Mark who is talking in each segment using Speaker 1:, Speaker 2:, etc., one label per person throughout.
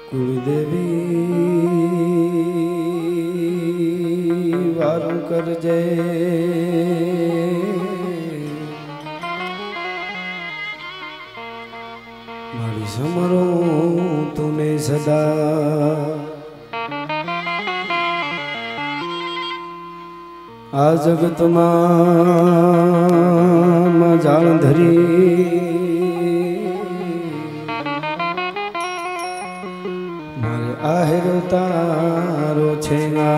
Speaker 1: कुलदेवी वारू कर जय मारी समरो तूने सदा आ जगत में जान धरी मारे आहेरो तारो छेगा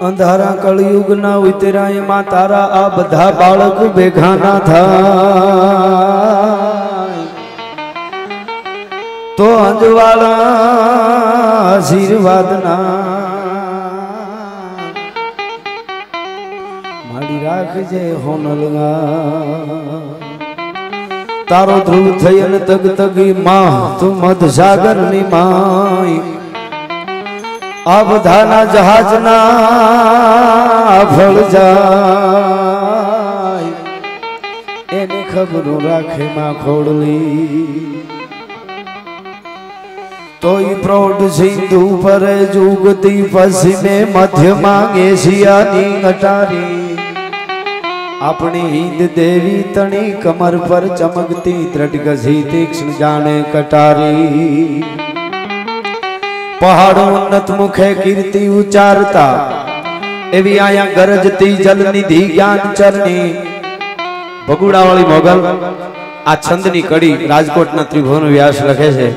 Speaker 1: अंधारा कलयुग ना उतराय मां तारा आ बधा बाळक भेगा ना थाय तो अंजवाला आशीर्वाद ना माड़ी राख जे होनलगा तारो ध्रुव थयन तग तगी मां तू मध सागर नी माई आ बधाना जहाज ना फल जाय एने खबरो राखे मां खोड़ली तोई प्रौढ़ सिंधु पर जुगती पश्चिमे मध्य मांगे सियानी अटारी अपनी हिंद देवी तणी कमर पर चमकती दृढ़ गसी तीक्ष्ण जाने कटारी पहाड़ों उन्नत मुखे कीर्ति उचारता एवी आया गरजती जल निधि ज्ञान चरणी भगुड़ा वाली मोगल आ छंदनी कड़ी राजकोट ना त्रिभुवन व्यास लखे छे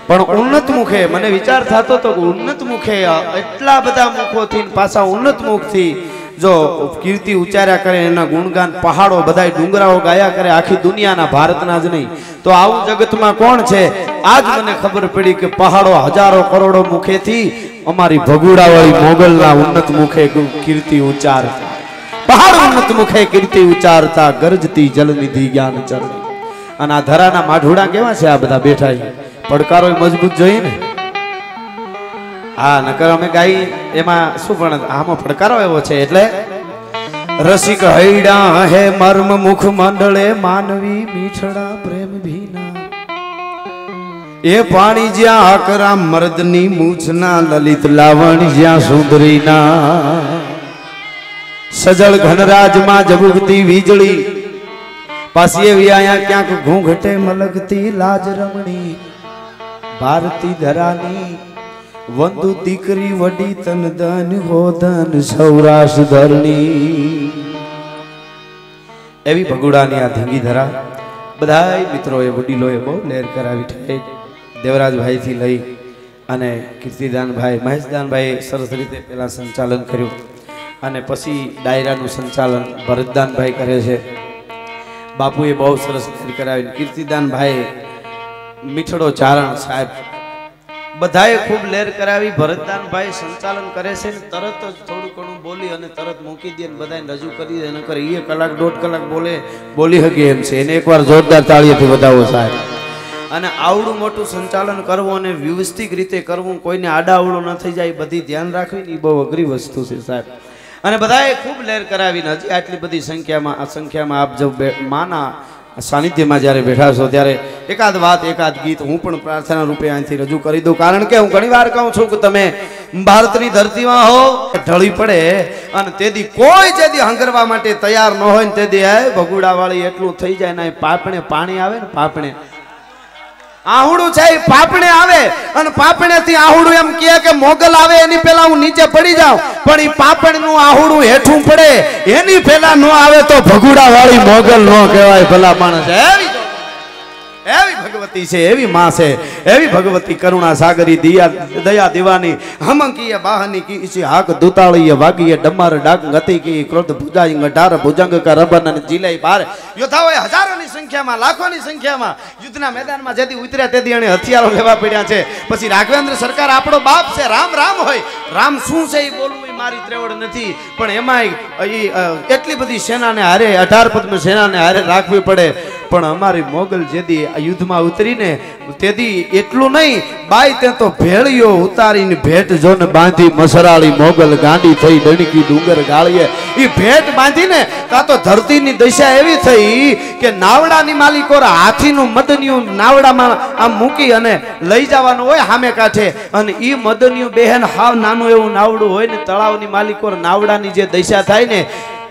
Speaker 1: पण उन्नत मुखे मने विचार थातो तो उन्नत मुखे एटला बधा मुखोथी पाछा उन्नत मुखथी जो कीर्ति उच्चार्या करे एना गुणगान पहाड़ो बधाय डुंगराओ गाया करे आखी दुनियाना भारतना ज नहीं तो आवुं जगतमां कोण छे आज मने खबर पड़ी के पहाड़ो हजारों करोड़ों मुखेथी अमारी भगुड़ावाળી मोगलना उन्नत मुखे कीर्ति उच्चारता पहाड़ उन्नत मुखे कीर्ति उच्चारता गरजती जलनिधि ज्ञान चरणी अने आ धराना माढुड़ा केवा छे आ बधा बैठा छे પડકારો મજબૂત જોઈએ ને હા નકર અમે ગાઈ એમાં શું પણ આમાં પડકારો એવો છે એટલે રસિક હૈડા હે મર્મ મુખ મંડળે માનવી મીઠડા પ્રેમ ભીના એ પાણી જ્યાં આકરા મર્દની મૂછના લલિત લાવણી જ્યાં સુંદરીના સજળ ઘનરાજમાં જબુકતી વીજળી પાછી એવી આયા ક્યાંક ઘૂંઘટે મલકતી લાજ રમણી भारती धरानी वंदु दीकरी वडी तन धन हो धन सौराष्ट्र धरणी एवी भगुड़ानी आ धींगी धरा बधाय मित्रोए वडीलोए बहु लहर करावी ठे देवराज भाई थी लई अने कीर्तिदान भाई महेशदान भाई सरस रीते पेला संचालन कर्युं अने पछी डायरानुं संचालन भरतदान भाई करे छे बापुए बहु सरस लहर करावी कीर्तिदान भाई मीठड़ो चारण साहेब बधाए खूब लहर करावी भरतदान भाई संचालन करे छे तरत थोड़ू घणुं बोली अने तरत मूकी दे ने बधाने रजू करी दे नकर 1 कलाक 1.5 कलाक बोली हगे एम छे एने एकवार जोरदार ताळीओथी वधावो साहेब अने आवडું मोटું संचालन करवुं अने व्यवस्थित रीते करवुं कोईने आडाअवळो न थई जाय बधी ध्यान राखवी ई बहु अघरी वस्तु छे साहेब अने बधाए खूब लहर करावी हजी आटली बधी संख्यामां आ संख्यामां आप जो माना सानिध्य में जयरे बैठा छो त्यारे एकाद बात एकाद गीत हूँ पण प्रार्थना रूपे अहींथी रजू करी दूं कारण के हूँ घणी वार कहूं छुं के तमे भारतनी धरती में हो ढળી पड़े अने तेदी कोई जेदी हंगरवा माटे तैयार न होय ने तेदी ए भगुड़ावाળી एटલું થઈ જાય ને પાપણે પાણી આવે ને પાપણે આહુડું છે પાપણે આવે અને પાપણેથી આહુડું એમ કહે કે મોગલ આવે એની પહેલા હું નીચે પડી જાઉં પણ ઈ પાપણનું આહુડું હેઠું પડે એની પહેલા નો આવે તો ભગુડાવાળી મોગલ નો કહેવાય ભલા માણસ एवी भगवती से एवी माँ से एवी भगवती करुणा सागरी दिया दया दीवानी हम की बाहनी की इसी हाक दुताड़ी वागी डमर डाक गति की क्रोध भुजाई गटार भुजंग का रबन जिलाई पार योद्धाओं हजारों की संख्या में लाखों की संख्या में युद्धना मैदान में जेदी उतर्या तेदी एने हथियारो लेवा पड्या छे पछी राघवेंद्र सरकार आपणो बाप छे राम राम होय राम शुं छे ई बोलવું मारी त्रेवड नथी पण एमाय एटली बधी सेना ने हारे 18 पद्म सेना ने हारे राखवी पड़े પણ અમારી મોગલ જેદી આ યુદ્ધમાં ઉતરીને તેદી એટલું નહીં બાઈ તે તો ભેળિયો ઉતારીને ભેટ જોને બાંધી મસરાળી મોગલ ગાંડી થઈ ડણકી ડુંગર ગાળીએ ઈ ભેટ બાંધીને તા તો ધરતીની દશા એવી થઈ કે નાવડાની માલિકો હાથીનું મદનિયું નાવડામાં આમ મૂકી અને લઈ જવાનું હોય સામે કાંઠે અને ઈ મદનિયું બહેન હાવ નાનું એવું નાવડું હોય ને તળાવની માલિકો નાવડાની જે દશા થાય ને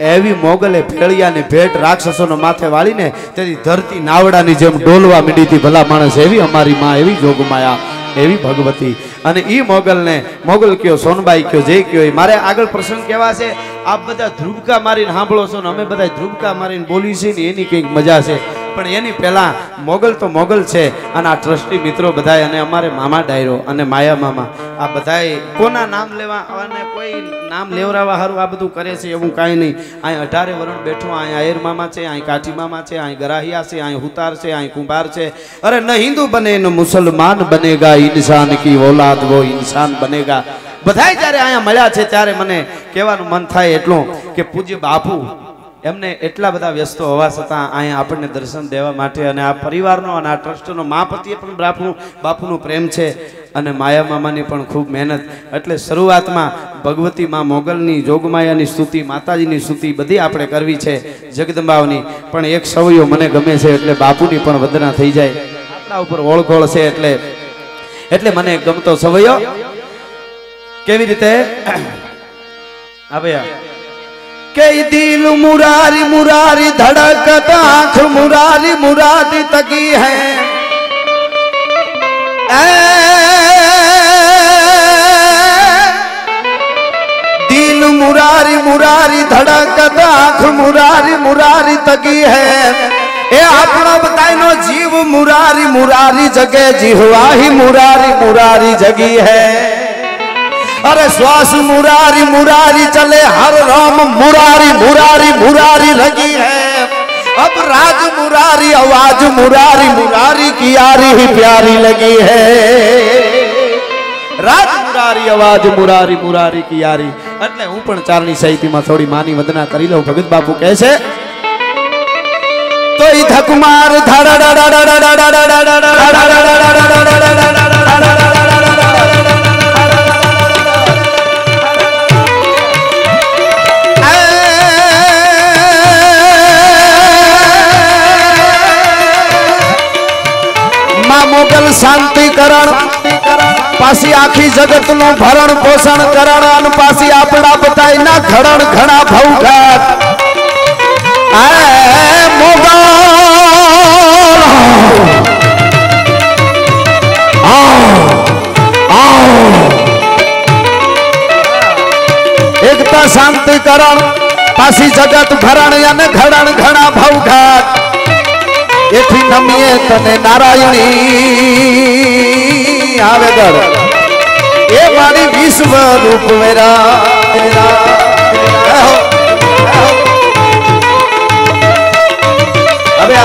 Speaker 1: એવી મોગલે ભેળિયાને ભેટ રાક્ષસોનો માથે વાળીને તેથી ધરતી નાવડાની જેમ ડોલવા મીડી હતી ભલા માણસ એવી અમારી માં એવી જોગમાયા એવી ભગવતી અને ઈ મોગલને મોગલ કયો સોનબાઈ કયો જે કયો મારે આગળ પ્રસંગ કેવા છે આપ બધા ધ્રુબકા મારીને સાંભળો છો ને અમે બધા ધ્રુબકા મારીને બોલી છે ને એની કંઈક મજા છે પણ એની પહેલા મોગલ તો મોગલ છે અને આ ટ્રસ્ટી મિત્રો બધાય અને અમારે મામા ડાયરો અને માયા મામા આ બધાય કોના નામ લેવા અને કોઈ નામ લેવરાવા હારું આ બધું કરે છે એવું કાંઈ નહીં અહીં 18 વરણ બેઠો અહીં આયર મામા છે અહીં કાઠી મામા છે અહીં ગરાહિયા છે અહીં હુતાર છે અહીં કુંભાર છે અરે ન હિન્દુ બને ન મુસલમાન બનેગા इंसान की औलाद वो इंसान बनेगा બધાય જ્યારે અહીંયા મળ્યા છે ત્યારે મને કહેવાનું મન થાય એટલું કે પૂજ્ય બાપુ એમને એટલા બધા વ્યસ્ત હોવા છતાં અહીંયા આપણને દર્શન દેવા માટે અને આ પરિવારનો અને આ ટ્રસ્ટનો મા પ્રત્યે પણ બાપુનો પ્રેમ છે અને માયા મામાની પણ ખૂબ મહેનત એટલે શરૂઆતમાં ભગવતી માં મોગલની જોગમાયાની સ્તુતિ માતાજીની સ્તુતિ બધી આપણે કરવી છે જગદંબાઓની પણ એક સવયો મને ગમે છે એટલે બાપુની પણ વંદના થઈ જાય આપણા ઉપર ઓળખોળ છે એટલે મને ગમતો સવયો કેવી રીતે આવે કે દિલ મુરારી મુરારી ધડકત આંખ મુરારી મુરારી તકી હૈ દિલ મુરારી મુરારી ધડકત આંખ મુરારી મુરારી તકી હૈ એ આપણો બધાયનો જીવ મુરારી મુરારી જગે જીહવાહી મુરારી મુરારી જગી હૈ अरे श्वास मुरारी मुरारी चले हर राम मुरारी मुरारी मुरारी लगी है अब राज मुरारी आवाज मुरारी मुरारी की यारी ही प्यारी लगी है राज मुरारी आवाज मुरारी मुरारी की यारी એટલે હું પણ ચારણી સાહિત્યમાં થોડી માની વંદના કરી લઉં ભગત બાપુ કહે છે તો ઈ ધકમાર मोगल शांति करण पासी आखी जगत नु भरण पोषण करण अन पासी आपड़ा बताई ना घड़न घड़ा भौघात मोगल एकता शांति करण पासी जगत भरण अन घड़न घड़ा भौघात एथी नमीए तने नारायणी आवेदर ए मारी विश्व रूप मेरा अबे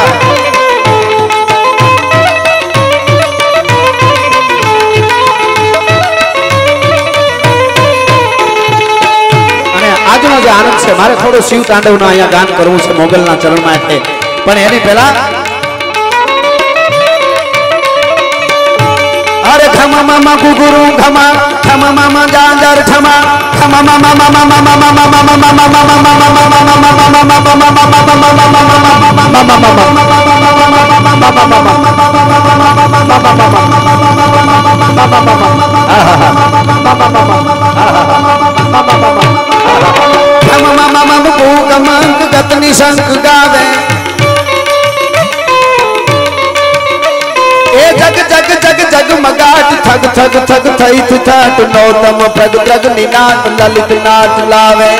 Speaker 1: અને આજનો જે આનંદ છે મારે થોડો શિવ તાંડવનો અહીંયા ગાન કરવું છે મોગલના ચરણમાં એટલે પણ એની પહેલા अरे खमा मामा गुगुरु खमा खमा मामा जांजर खमा खमा मामा मामा मामा मामा मामा गतनी शंख गावे ए जग जग जग जग मगाट थग थग थग थई थाट नौतम प्रग प्रग निनाट ललित नाट लावे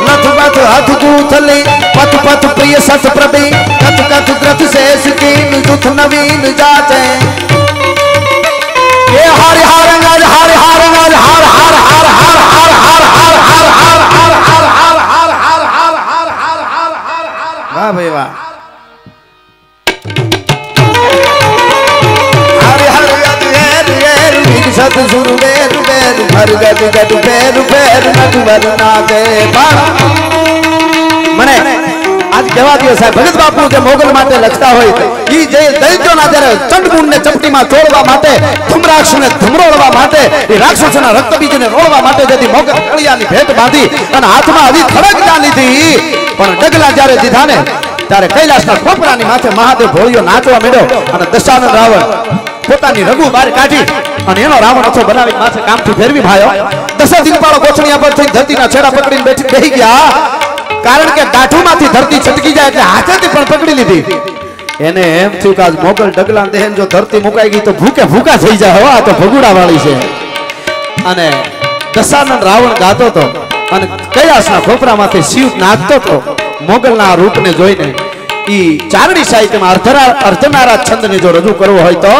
Speaker 1: नथ पथ हथ गूथले पथ पथ प्रिय सत प्रभि कथ कथ ग्रथ शेष कीन दुख नवीन जाते ये हर हर अंगज हर हर अंगज हर हर हर हर हर हर हर हर हर हर हर हर हर हर हर हर हर हर वाह भाई वाह सत सुर वेर वेर भर गद गद पैर पैर नटवर नागे કહેવા દે સાહેબ ભગત બાપુ જે મોગલ માટે લખતા હોય ઈ જે દૈત્યોના જ્યારે ચંડમુંડને ચપટીમાં ચોળવા માટે ધુમરાક્ષને ધમરોળવા માટે એ રાક્ષસોના રક્તબીજને રોળવા માટે જેથી મોગલ કળિયાની ભેટ બાંધી અને હાથમાં આવી ખડગડા લીધી પણ ડગલા જ્યારે દીધા ને ત્યારે કૈલાસના કોપરાની માથે મહાદેવ ભોળિયો નાચવા માંડ્યો અને દશાનંદ રાવણ પોતાની રઘુ બહાર કાઢી અને એનો રાવણ અથો બનાવી માથે કામથી ફેરવી ભાયો દશા દિનપાળો કોછણિયા પર થઈને ધરતીના છેડા પકડીને બેહી ગયા કારણ કે દાઢુમાંથી ધરતી છટકી જાય એટલે હાથેથી પણ પકડી લીધી એને એમ થયું કે આજ મોગલ ડગલા દેહન જો ધરતી મુકાઈ ગઈ તો ભૂકે ભૂકા થઈ જાય હો આ તો ભગુડા વાળી છે અને દશાનંદ રાવણ ગાતો તો અને કૈલાસના ખોપરામાંથી શિવ નાચતો તો મોગલના રૂપને જોઈને ઈ ચારણી સાહિત્યમાં અર્ધનારા છંદને જો રજૂ કરવો હોય તો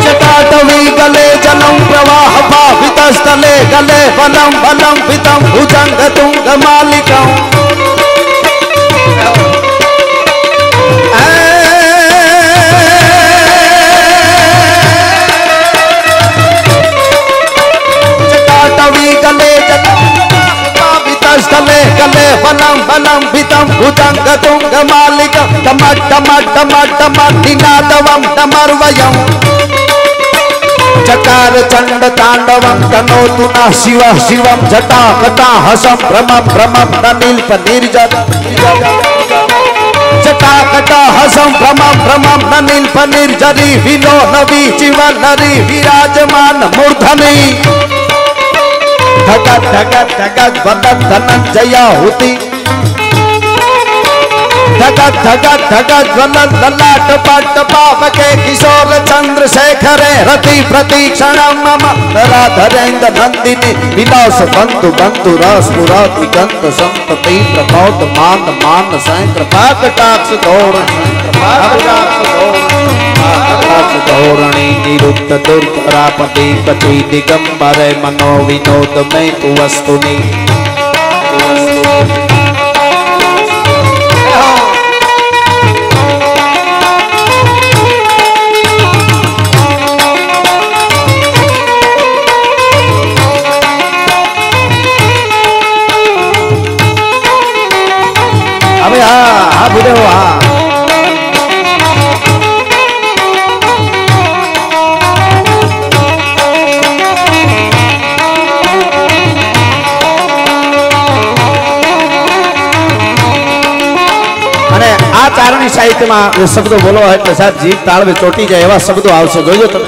Speaker 1: ચટાટવી ગલે જલમ પ્રવાહ ભાવિતસ્થલે ગલે વલમ વલમ વિતમ ભુજંગ તુંગ માલિકમ स्थले गले वनम वनम वितम भुजंग तुंग मालिक टमट टमट टमट टमट निनादवम टमर्वयम चकार चंड तांडवम तनोतु न शिव शिवम जटा कटा हसम भ्रमम भ्रमम ननील्प निर्जर जटा कटा हसम भ्रमम भ्रमम ननील्प निर्जरी विनो नवी जीवन नरी विराजमान मूर्धनि धगत धगत धगत वदत धनंजया होती धगत धगत धगत वदत ललाट पट पावके किशोर चंद्रशेखरे रति प्रतीक्षणम मम राधरेन्द्र नंदिनी विलास बंधु बंधु रस पुराति गंध संतति प्रमोद मान मान सैंत्र पाकटाक्ष धोरण धोरणी निरुक्त दुर्धरापति पति दिगंबर मनो विनोद में तु वस्तुनि अबे हाँ बुढ़े हो हाँ चारणी साहित्य में शब्दों बोलो है साहब जीव तालवे चोटी जाए एवं शब्दों आवश्य जोजो तुम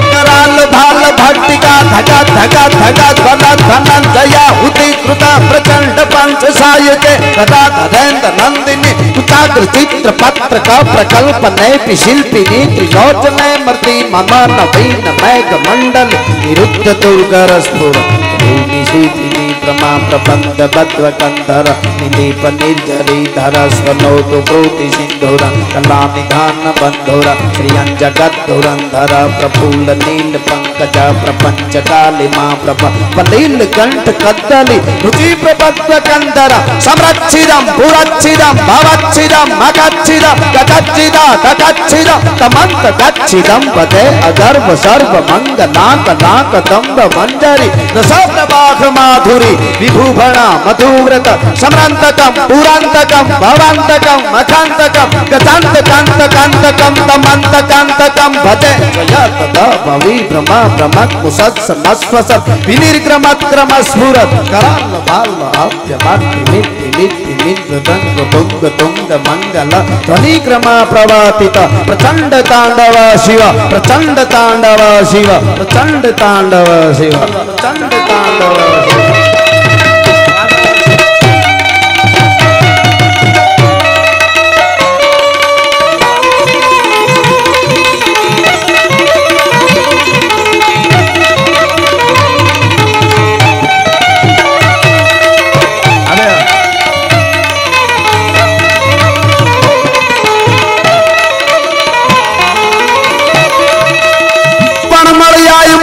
Speaker 1: कराल भाल भट्टिका धगा धगा धगा वनन धनन जया हुति कृता प्रचंड पंच सायुते कदा धरेन्द्र नंदिनी कुताग्र चित्र पत्र का प्रकल्प नैपि शिल्पिनी त्रिलोचने मर्ति मम नवीन मेघ मंडल निरुद्ध दुर्गर स्फुर भूमि सूतिनी प्रमा प्रबंध बद्व कंधर निलीप निर्जरी धर स्वनोतु प्रोति सिंधुर कला निधान बंधुर श्रियं जगत धुरंधर प्रफुल्ल नील पंकज प्रपंच कालिमा प्रभ पलील कंठ कद्दली रुचि प्रबद्ध कंधर समरच्छिदं पुरच्छिदं भवच्छिदं मगच्छिदं गगच्छिदा तगच्छिदं तमंत गच्छिदं पदे अगर्भ सर्व मंगलाक नाक दंभ मंजरी रसप्रवाह माधुरी विभूभण मधुव्रत समरंतकम पुरांतकम भवंतकम मखांतकम गतांतकांतकांतकम तमंतकांतकम भजे जयत द भवि ब्रह्म ब्रह्मक मुसत्स मस्वसत विनिर्क्रमत क्रम स्फुरत कराल भाल आप्य माति मिति मिति मित्र दंग तुंग तुंग मंगल ध्वनि क्रम प्रवातित प्रचंड तांडव शिव प्रचंड तांडव शिव प्रचंड तांडव शिव प्रचंड तांडव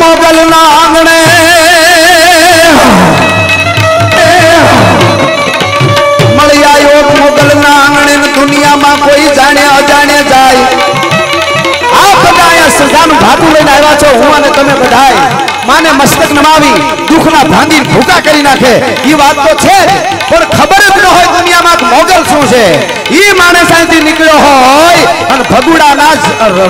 Speaker 1: मोगल ना आंगणे माने मस्तक नमावी दुखना भांगी भूका करी नाखे ई बात तो छे पण खबर ज न होय दुनियाમાં મોગલ શું છે ઈ માણસાઈથી નીકળ્યો હોય અને ભગુડાના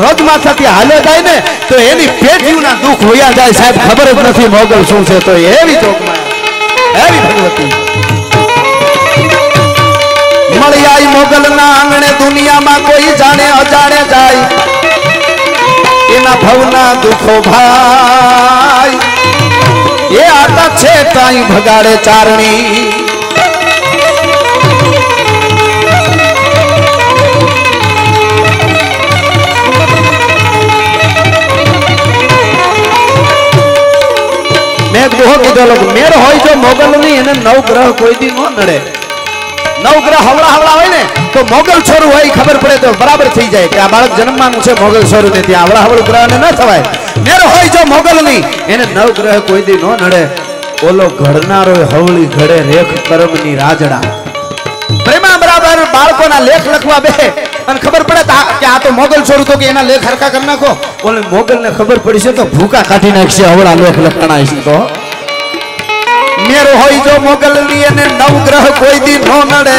Speaker 1: રજમાથાથી હાલે જાય ને તો એની પેટીના દુખ હોયા જાય સાહેબ ખબર જ નથી મોગલ શું છે તો એવી ચોકમાં એવી ભગવતી મળી આઈ મોગલના આંગણે દુનિયામાં કોઈ જાણે અજાણે જાય એના ભવના દુખો ભાઈ એ આતા છે તાઈ ભગાડે ચારણી मेर होय जो मोगल नहीं एने नवग्रह कोई दी नो नड़े नवग्रह हवड़ा हवड़ा होय ने तो मोगल छोरू होय खबर पड़े तो बराबर थी जाए कि आ बाळक जन्ममानु छे मोगल छोरू ने त्या हवड़ा हवड़ ग्रह ने न थवाय मेर होय जो मोगल नहीं एने नवग्रह कोई दी नो नड़े ओलो घड़नारो हवળી घड़े रेख कर्मनी राजड़ा प्रेमा बराबर बाळकोना लेख लखवा बे અને ખબર પડે કે આ તો મોગલ છોરું તો કે એના લેખ હરખા કરી નાખો ઓલે મોગલ ને ખબર પડી છે તો ભૂકા કાઢી નાખશે હવળા લેખ લખણાય છે તો મેર હોય જો મોગલ ની અને નવગ્રહ કોઈ દી નો નડે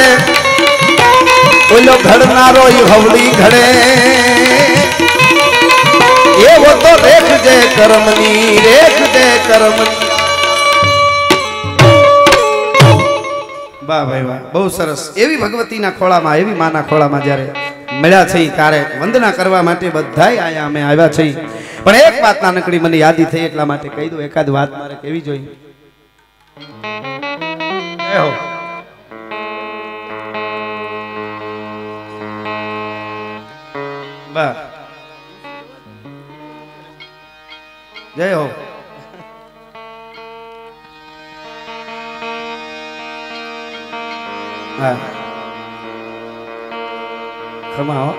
Speaker 1: ઓલો ઘડનારો ઈ હવળી ઘડે એવો તો રેખ જે કર્મની વાહ ભાઈ વાહ બહુ સરસ એવી ભગવતીના ખોળામાં એવી માના ખોળામાં જ્યારે મળ્યા છે ત્યારે વંદના કરવા માટે બધાય આયા અમે આવ્યા છે પણ એક વાત નાનકડી મને યાદી થઈ એટલા માટે કહી દઉં એકાદ વાત મારે કેવી જોઈએ જય હો બા જય હો હા ખમા હો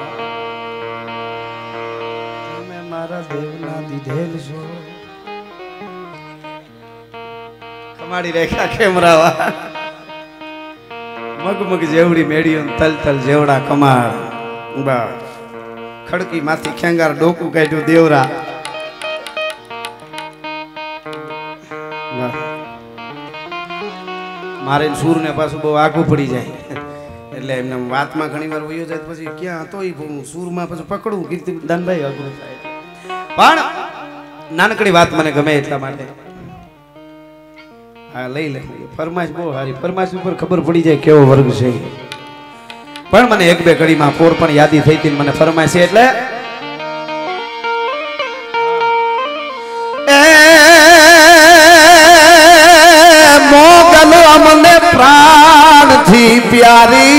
Speaker 1: તમે મારા દેવના દીધેલ છો ખમાડી રેખા કેમરાવા મગમગ જેવડી મેડીઓ તલ તલ જેવડા કમાળ બા ખડકી માથી ખેંગાર ડોકું કાઢ્યું દેવરા मारे सूर ने पास बहु आगू पड़ी जाए એટલે એમને વાતમાં ઘણીવાર વયો જાય પછી ક્યાં હતો ઈ સૂરમાં પછી પકડું કીર્તિદાન ભાઈ અઘરું થાય પણ નાનકડી વાત મને ગમે એટલા માટે હા લઈ લે ફરમાઈશ બહુ સારી ફરમાઈશ ઉપર ખબર પડી જાય કેવો વર્ગ છે પણ મને એક બે કડીમાં પોર પણ યાદી થઈ હતી મને ફરમાઈશ એટલે मोगल अमने प्राण थी प्यारी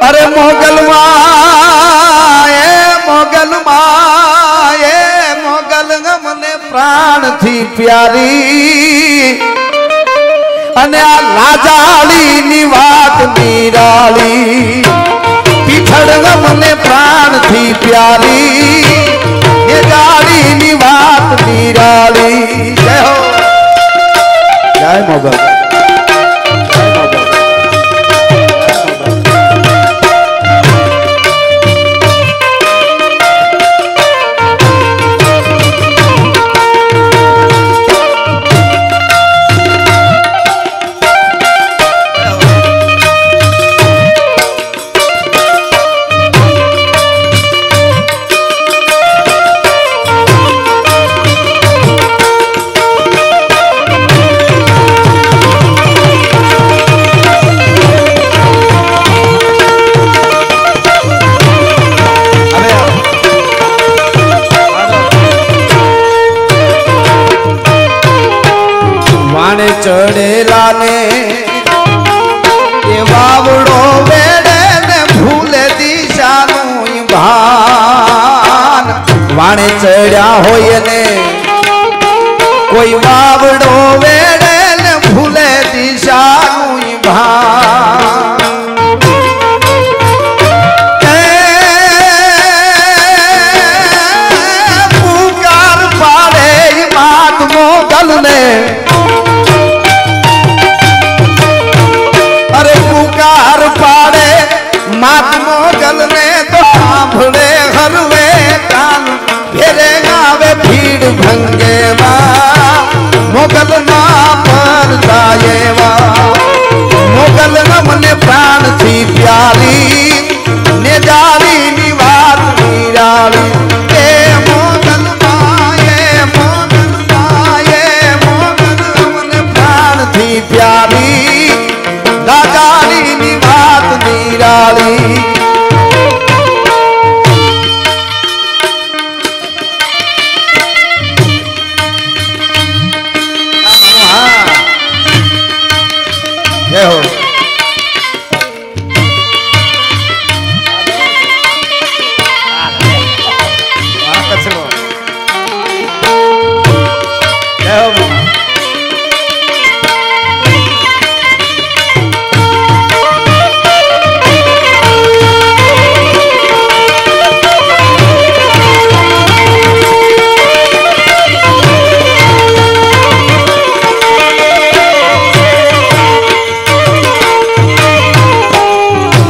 Speaker 1: अरे मोगल माए मोगल अमने प्राण थी प्यारी अने आ लाजाली नी वात नीराली पीछड़ अमने प्राण थी प्यारी ये जाली नी वात नीराली जय हो जय मोगल चढ़ेला ने ये वावड़ो वेड़े ने भूले दिशानु भान वाणे चढ़्या होय ने कोई वावड़ो वेड़े ने भूले दिशानु भान पुकार पाड़े मात मोगल ने पाड़े मात मोगल ने तो सांभळे हरवे कान घेरे गावे भी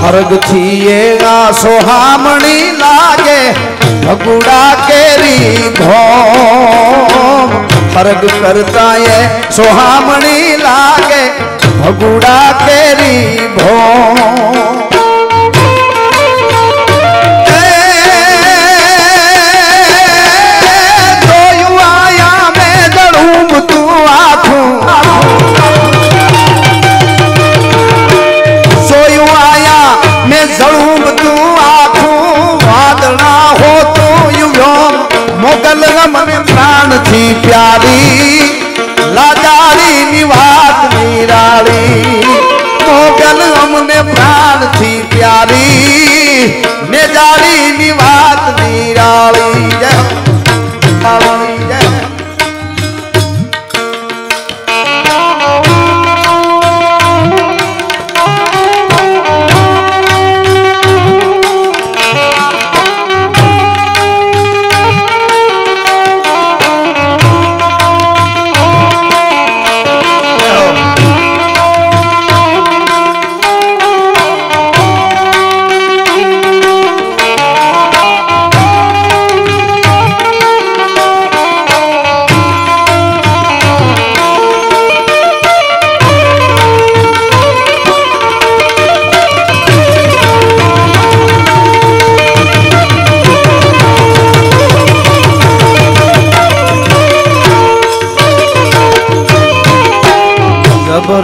Speaker 1: हरग थिएगा सोहामणी लागे भगुड़ा केरी धोम हरग करता ये सोहामणी लागे भगुड़ा केरी भोम तो युवाया में दड़ूम तू आखूं मैं जड़ूब तू आखूं वादना हो तू युगों मोगल मन प्राण थी प्यारी लाजारी निवात निराली मोगल हमने प्राण थी प्यारी नेजारी निवात निराली जय जय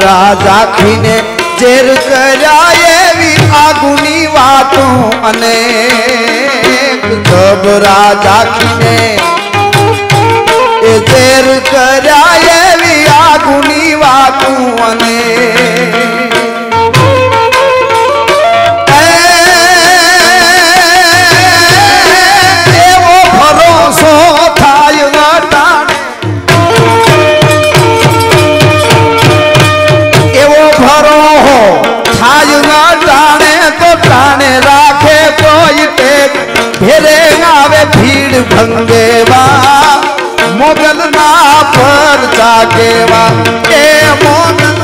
Speaker 1: राजा खीने जेर कराए भी आगुनी वातों अनेक जब राजा खीने जेर कराए भी आगुनी वातों अनेक वो भरोसो थाय नटाने भरो हो थाज न टाणे तो टाणे राखे कोई टेक घेरे आवे भीड़ भंगेवा मोगल ना पर जागेवा ए मोगल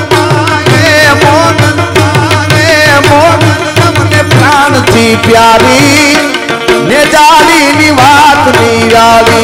Speaker 1: हमने प्राण थी प्यारी नेजारी निवात निराली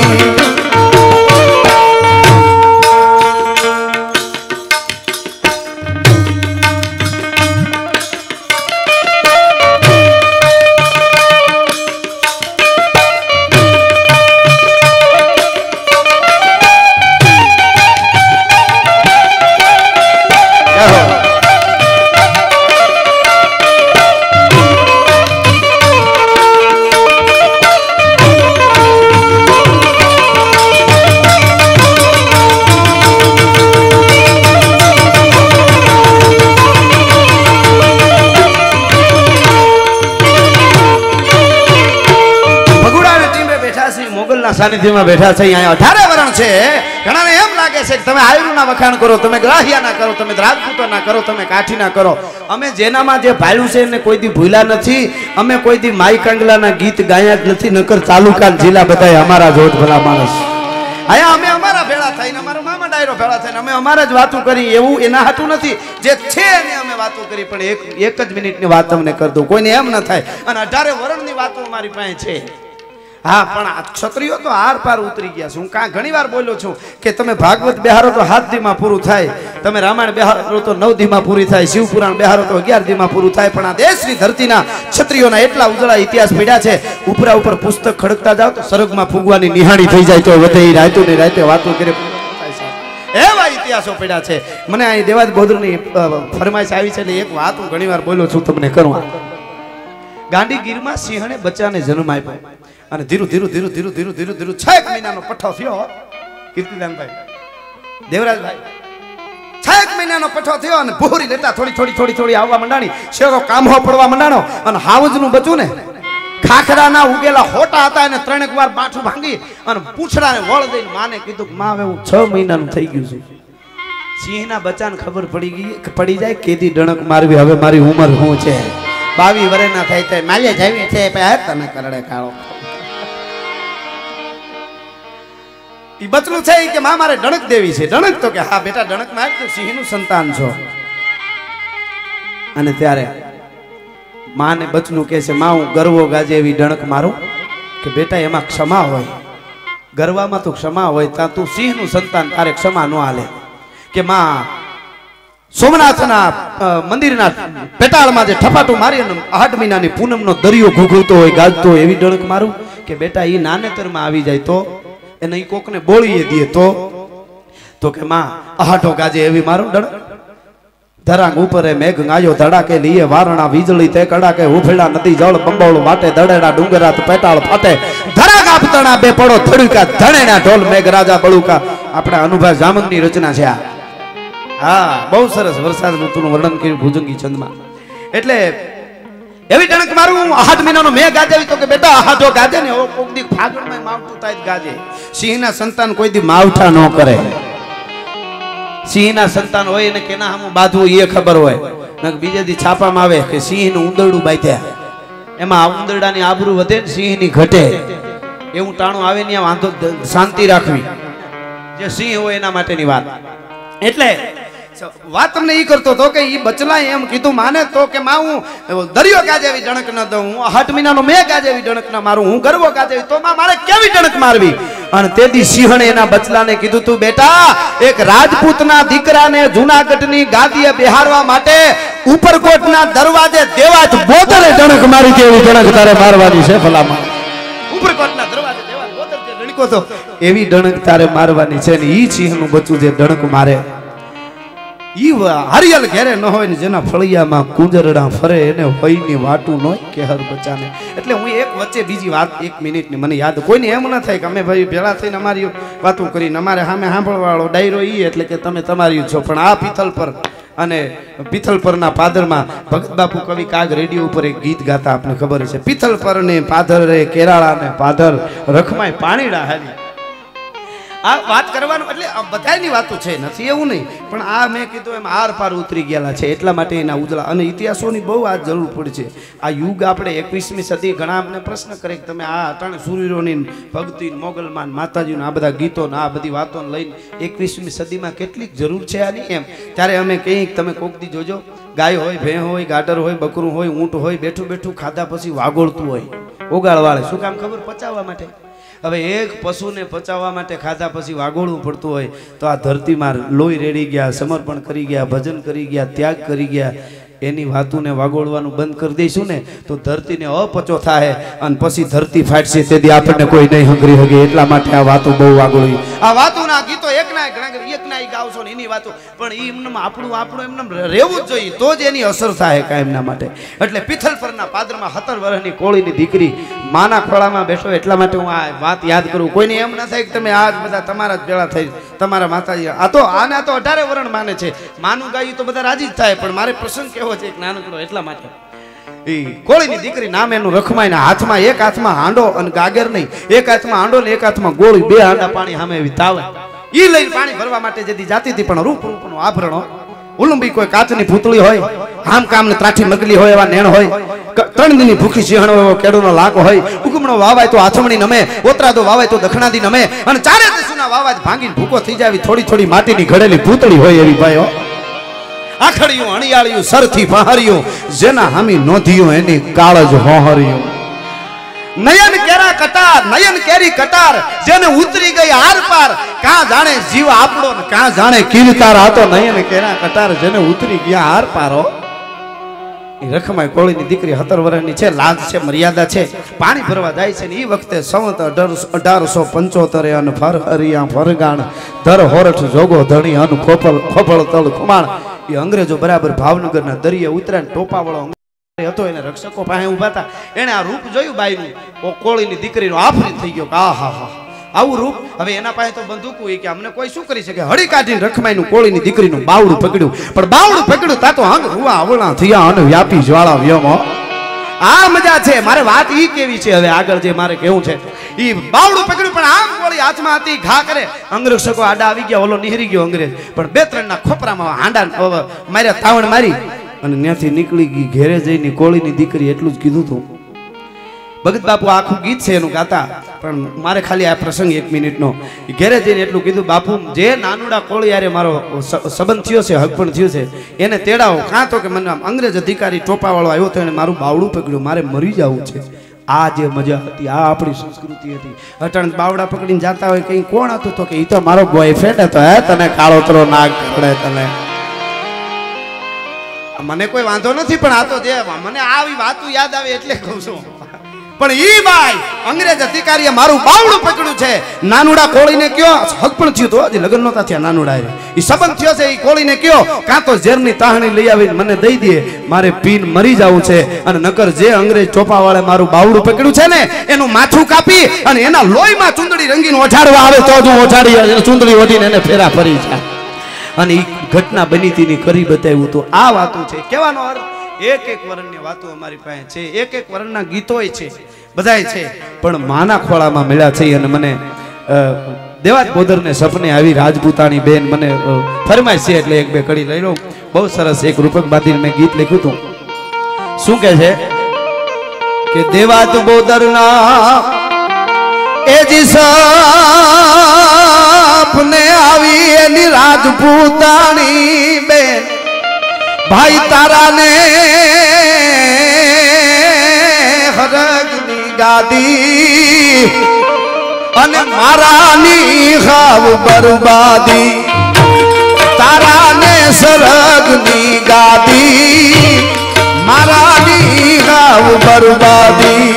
Speaker 1: सानिध्य में बैठा छे अहीं 18 वरण छे घणा ने एम लागे छे तमे आयरु ना वखाण करो तमे ग्राहिया ना करो तमे राजपूतो ना करो तमे काठी ना करो अमे जेनामा जे भाळ्યું છે ने कोई दी भूला નથી अमे कोई दी माई कंगला ना गीत गाया ज નથી नकर तालुका जिला बधाय हमारा जोत भला मानस आया अमे हमारा भेळा थईने हमारो मामा डायरो भेळा थईने अमे हमारा ज वातो करी एवुं एना हाटू નથી जे छे ने अमे वातो करी पण एक ज मिनिटनी वात तमने कर दो कोईने एम न थाय अने 18 वरणनी वातो मारी पासे छे हाँ पण आ क्षत्रियो तो आर पार उतरी गया छे। हूँ का घणी वार बोल्यो छूं के तमे भागवत बेहारो तो 7 दी में पूरुं थाय तमे रामायण बेहारो तो 9 दी में पूरी थाय शिव पुराण बेहारो तो 11 दी में पूरुं थाय पण आ देशनी धरतीना क्षत्रियोना एटला उजळा इतिहास पड्या छे उपरा उपर पुस्तक खड़कता जाओ तो स्वर्गमां फूगवानी निहाणी थई जाय तो वधे रातो ने राते वातो करे एवा इतिहासो पड्या छे। मने आ देवाज बोदरनी फरमाइश आवी छे એટલે एक વાત હું ઘણી વાર બોલ્યો છું તમને કરું ગાંડી ગીરમાં સિંહણે બચ્ચાને જન્મ આપ્યો અને ધીરુ ધીરુ ધીરુ ધીરુ ધીરુ ધીરુ ધીરુ 6 મહિનાનો પઠ્ઠો થયો કીર્તિદાનભાઈ દેવરાજભાઈ 6 મહિનાનો પઠ્ઠો થયો અને ભૂરી લેતા થોડી થોડી થોડી થોડી આવવા મંડાણી શેરો કામહો પડવા મંડાણો અને હાવજનું બચ્ચું ને ખાખરાના ઉગેલા હોટા હતા અને 3 વાર બાઠું ભાંગી અને પૂંછડાને વળ દઈને માને કીધું કે માં હવે હું 6 મહિનાનું થઈ ગયું છું. સિંહના બચ્ચાને ખબર પડી જાય કેદી ડણક મારવી. હવે મારી ઉંમર શું છે, 22 વર્ષના થાય તો માલે જાવી છે તને કરડે કાળો. ઈ બચલું છે કે માં મારે ડણક દેવી છે. ડણક તો કે હા બેટા ડણક માર, તું સિંહનું સંતાન છો. અને ત્યારે માને બચલું કહે છે માં હું ગરવો ગાજે એવી ડણક મારું કે બેટા એમાં ક્ષમા હોય, ગરવામાં તો ક્ષમા હોય. ત્યાં તું સિંહનું સંતાન, તારે ક્ષમા ન હાલે. કે માં સોમનાથના મંદિરના પેટાળમાં જે ઠપાટું મારી અને 8 મહિનાની પૂનમનો દરિયો ઘૂઘવતો હોય ગાજતો હોય એવી ડણક મારું કે બેટા એ નાનેતરમાં આવી જાય તો એને ઈ કોકને બોળીએ દે તો કે માં આહાટો ગાજે એવી મારું ડણક. ધરાંગ ઉપર મેઘ ગાયો ધડાકે લીએ વારણા વીજળી તે કડાકે ઉફેડા નદી જળ બંબોળ માટે દડેડા ડુંગરાત પેટાળ ફાટે ધરા કાપતણા બે પડો ધડુકા ધણેના ઢોલ મેઘ રાજા બળુકા. આપણા અનુભવ જામનની રચના છે આ. હા બહુ સરસ વરસાદ ઋતુનું વર્ણન કર્યું ભુજંગી છંદમાં. એટલે એવી ડણક મારું 8 મહિનાનો મેં ગાજેવી તો કે બેટા આહાટો ગાજે ને કોક દી ફાગણમાં માવઠું થાય ગાજે. સિંહના સંતાન કોઈ દી માવઠા ન કરે. સિંહના સંતાન હોય ને કેના સામું બાંધવું એ ખબર હોય. બીજે દી છાપામાં આવે કે સિંહનું ઉંદરડું બાંધ્યા, એમાં આ ઉંદરડાની આબરૂ વધે ને સિંહની ઘટે. એવું ટાણું આવે ને વાંધો, શાંતિ રાખવી જે સિંહ હોય એના માટેની વાત. એટલે વાત તમને ઈ કરતો હતો કે ઈ બચલાએ એમ કીધું માને તો કે માં હું દરિયો ગાજેવી ડણક ન દઉં, હું 8 મહિનાનો મેં ગાજેવી ડણક ન મારું, હું ગરવો ગાજેવી તો માં મારે કેવી ડણક મારવી. અને તેથી સિંહણે એના બચલાને કીધું તું બેટા એક રાજપૂતના દીકરાને જૂનાગઢની ગાદીએ બેહારવા માટે ઉપરકોટના દરવાજે દેવાજ બોતરે ડણક મારી કેવી ડણક તારે મારવાની છે. ભલામાં ઉપરકોટના દરવાજે દેવાજ બોતર જે ડણકો તો એવી ડણક તારે મારવાની છે. ને ઈ સિંહનું બચ્ચું જે ડણક મારે ઈ હરિયલ ઘેરે ન હોય ને જેના ફળિયામાં કુંજરડા ફરે એને હોયની વાટું ન કે હર બચાને. એટલે હું એક વચ્ચે બીજી વાત 1 મિનિટની મને યાદ, કોઈને એમ ન થાય કે અમે ભાઈ ભેળા થઈને અમારી વાતું કરીને અમારે સામે સાંભળવાળો ડાયરો ઈ એટલે કે તમે તમારી છો. પણ આ પિથલ પર અને પિથલ પરના પાદરમાં ભગત બાપુ કવિ કાગ રેડિયો ઉપર એક ગીત ગાતા આપને ખબર છે. પિથલ પર ને પાદર રે કેરાળા ને પાદર રખમાય પાણીડા હારી. આ વાત કરવાનું એટલે બધાની વાતો છે, નથી એવું નહીં, પણ આ મેં કીધું એમ આર પાર ઉતરી ગયેલા છે. એટલા માટે એના ઉજળા અને ઇતિહાસોની બહુ આ જરૂર પડશે. આ યુગ આપણે 21મી સદી ઘણા અમને પ્રશ્ન કરે કે તમે આ અટાણે સૂર્યરોની ભક્તિ મોગલમાન માતાજીનું આ બધા ગીતો આ બધી વાતો લઈને 21મી સદીમાં કેટલીક જરૂર છે આની એમ. ત્યારે અમે કહીએ તમે કોક દી જોજો ગાય હોય, ભેં હોય, ગાડર હોય, બકરું હોય, ઊંટ હોય, બેઠું બેઠું ખાધા પછી વાગોળતું હોય ઓગાળવાળે. શું કામ ખબર? પચાવવા માટે. હવે એક પશુને પચાવવા માટે ખાધા પછી વાગોળવું પડતું હોય તો આ ધરતીમાં લોહી રેડી ગયા, સમર્પણ કરી ગયા, ભજન કરી ગયા, ત્યાગ કરી ગયા, એની વાતોને વાગોળવાનું બંધ કરી દઈશું ને તો ધરતીને અપચો થાય અને પછી ધરતી ફાટશે તેથી આપણને કોઈ નહીં હંગરી હગે. એટલા માટે આ વાતો બહુ વાગોળી, આ વાતોના ગીતો એકના ગાવશો ને એની વાતો, પણ એ એમને આપણું એમને રહેવું જ જોઈએ તો જ એની અસર થાય કાયમના માટે. એટલે પિથલ પરના પાદરમાં 17 વર્ષની કોળીની દીકરી માના ખોળામાં બેઠો. એટલા માટે હું આ વાત યાદ કરું. કોઈને એમ ના થાય કે તમે આ બધા તમારા જ ભેળા થઈ તમારા માતાજી આ તો આના તો 18 વરણ માને છે. માનું ગાયું તો બધા રાજી જ થાય, પણ મારે પ્રસંગ કેવો છે એક નાનકડો. એટલા માટે એ કોળીની દીકરી નામ એનું રખમાઈને હાથમાં એક હાથમાં હાંડો અને ગાગર નહીં, એક હાથમાં હાંડો ને એક હાથમાં ગોળી, 2 હાંડા પાણી સામે એવી તાવે ઈ લઈને પાણી ભરવા માટે જતી જાતી હતી. પણ રૂપનું આભરણ ઉલુંબી કોઈ કાચની પૂતળી હોય, આમ કામ ને ત્રાઠી મગલી હોય, એવા નેણ હોય, 3 દિનની ભૂખી સિંહણો એવો કેડોનો લાકો હોય, ઉગમણો વાવાય તો આથમણી નમે, ઓતરાદો વાવાય તો દખણાદી નમે, અને 4 દિશાના વાવાજ ભાંગીને ભૂકો થઈ જાય થોડી થોડી માટીની ઘડેલી પૂતળી હોય એવી ભાઈઓ. આખડિયું અણિયાળિયું સરથી પહારિયું જેના હામી નોંધિયું એની કાળજ હોહરિયું. નયન કેરા કટાર, નયન કેરી કટાર જેને ઉતરી ગઈ આર પાર, કાં જાણે જીવ આપણો ને કાં જાણે કીર્તાર. આ તો નયન કેરા કટાર જેને ઉતરી ગયા આર પારો. એ રખમાય કોળીની દીકરી 17 વર્ષની છે, લાજ છે, મર્યાદા છે. પાણી ભરવા જાય છે ને એ વખતે સંવત 1875 અને ફર હરિયા ફરગાણ ધર હોરઠ જોગો ધણી અન ખોપળ તળ ખુમાણ. એ અંગ્રેજો બરાબર ભાવનગરના દરિયે ઉતરાને ટોપાવાળો હતો, એને રક્ષકો પાસે ઉભા હતા. એને આ રૂપ જોયું બાઈનું, કોળીની દીકરીનો આફરી થઈ ગયો કે આ હા હા આવું રૂપ. હવે એના પાસે તો બંદૂક હોય કે અમને કોઈ શું કરી શકે. હળી કાઢીને રખમાઈનું કોળીની દીકરીનું બાવડું પકડ્યું, પણ બાવડું પકડ્યું તા તો હંગ રૂવા અવળા થયા અને વ્યાપી જ્વાળા વ્યોમો. આ મજા છે. મારે વાત ઈ કેવી છે હવે આગળ જે મારે કેવું છે. ઈ બાવડું પકડ્યું પણ આમ ગોળી હાથમાં હતી, ઘા કરે. અંગ્રેજો આડા આવી ગયા, ઓલો નિહરી ગયો અંગ્રેજ, પણ બે ત્રણ ના ખોપરામાં હાંડા માર્યા, તાવણ મારી અને ત્યાંથી નીકળી ગઈ. ઘેરે જઈને કોળીની દીકરી એટલું જ કીધું હતું. ભગત બાપુ આખું ગીત છે એનું ગાતા, પણ મારે ખાલી આ પ્રસંગ 1 મિનિટનો. ઘેરે જઈને એટલું કીધું, બાપુ જે નાનુડા કોળી યારે મારો સંબંધ થયો છે, હક પણ થયું છે, એને તેડાવો. કાં તો કે મને અંગ્રેજ અધિકારી ટોપાવાળો આવ્યો તો એને મારું બાવડું પકડ્યું, મારે મરી જવું છે. આ જે મજા હતી, આ આપણી સંસ્કૃતિ હતી. અટાણ બાવડા પકડીને જાતા હોય, કઈ કોણ હતું તો કે ઈ તો મારો બોયફ્રેન્ડ હતો. હે તને કાળોતરો નાગ પડે તને. મને કોઈ વાંધો નથી, પણ આ તો જે મને આવી વાતો યાદ આવે એટલે કહું છું. પણ ઈ ભાઈ અંગ્રેજ અધિકારીએ મારું બાવડું પકડ્યું છે. નાનુડા કોળીને કયો, હક પણ થયું તો હજી લગ્ન નહોતા થયા નાનુડા ઈ સંબંધ થયો છે. ઈ કોળીને કયો કાં તો ઝેરની તાહણી લઈ આવીને મને દઈ દે, મારે પીન મરી જવું છે. અને નકર જે અંગ્રેજ ચોપાવાળે મારું બાવડું પકડ્યું છે ને, એનું માથું કાપી અને એના લોહીમાં ચૂંદડી રંગીને ઓછાડવા આવે તો જ હું ઓછાડી ચૂંદડી ઓઢીને એને ફેરા ફરી જાય. અને ઈ ઘટના બની હતી કરી બતાવ્યું તો આ વાતો છે. કહેવાનો અર્થ એક એક વર્ણની વાતો અમારી પાસે છે, એક એક વર્ણના ગીતોય છે, બધાય છે, પણ માના ખોળામાં મળ્યા છે. અને મને દેવાજ બોદરને સપને આવી રાજપૂતાણી બેન મને ફરમાઈશ છે, એટલે એક બે કડી લઈ લઉં. બહુ સરસ એક રૂપક બાંધીને મેં ગીત લખ્યું હતું. શું કહે છે કે દેવાજ બોદરના એજી સપને આવી એની રાજપૂતાણી બેન, ભાઈ તારાને હરગની ગાદી અને મારાની ખાવ બરબાદી. તારાને સરગની ગાદી, મારાની ખાવ બરબાદી.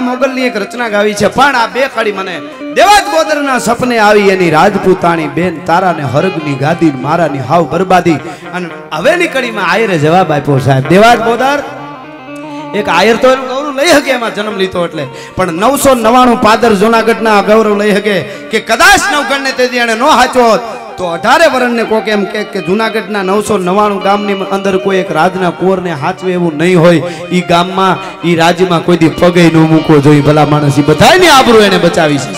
Speaker 1: મોગલની એક રચના ગાવી છે, પણ આ બે કડી મને દેવાજ બોદરના સપને આવી એની રાજપૂતાણી બેન, તારાને હરગની ગાદી, મારાની હાવ બરબાદી. અને હવેની કડીમાં આયરે જવાબ આપ્યો સાહેબ. દેવાજ બોદર એક આયર તો એનું ગૌરવ લઈ શકે, એમાં જન્મ લીધો એટલે, પણ 999 પાદર જૂનાગઢના ગૌરવ લઈ શકે કે કદાચ નવગણને તેથી એને નો હાચો તો 18 વર્ષને કોક એમ કે જૂનાગઢના 999 ગામની અંદર કોઈ એક રાજના કુંવરને હાચવે એવું નહીં હોય. ઈ ગામમાં ઈ રાજ્યમાં કોઈ દી પગે ન મૂકવો જોઈએ. ભલા માણસ ઈ બધાયની આબરૂ એને બચાવી છે,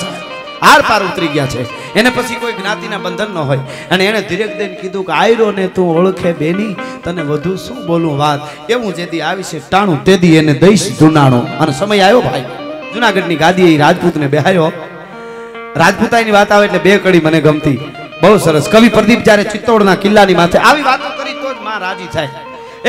Speaker 1: આર પાર ઉતરી ગયા છે. એને પછી કોઈ જ્ઞાતિના બંધન ન હોય. અને એને ધીરેક દઈને કીધું કે આયરો ને તું ઓળખે બેની, તને વધુ શું બોલું વાત. એવું જેદી આવી છે ટાણું તેદી એને દઈશ જુનાણું. અને સમય આવ્યો ભાઈ, જૂનાગઢની ગાદીએ રાજપૂતને બેહાર્યો. રાજપૂતાઈની વાત આવે એટલે બે કડી મને ગમતી, બહુ સરસ. કવિ પ્રદીપ જ્યારે ચિત્તોડના કિલ્લાની માથે આવી વાતો કરી તો જ માં રાજી થાય.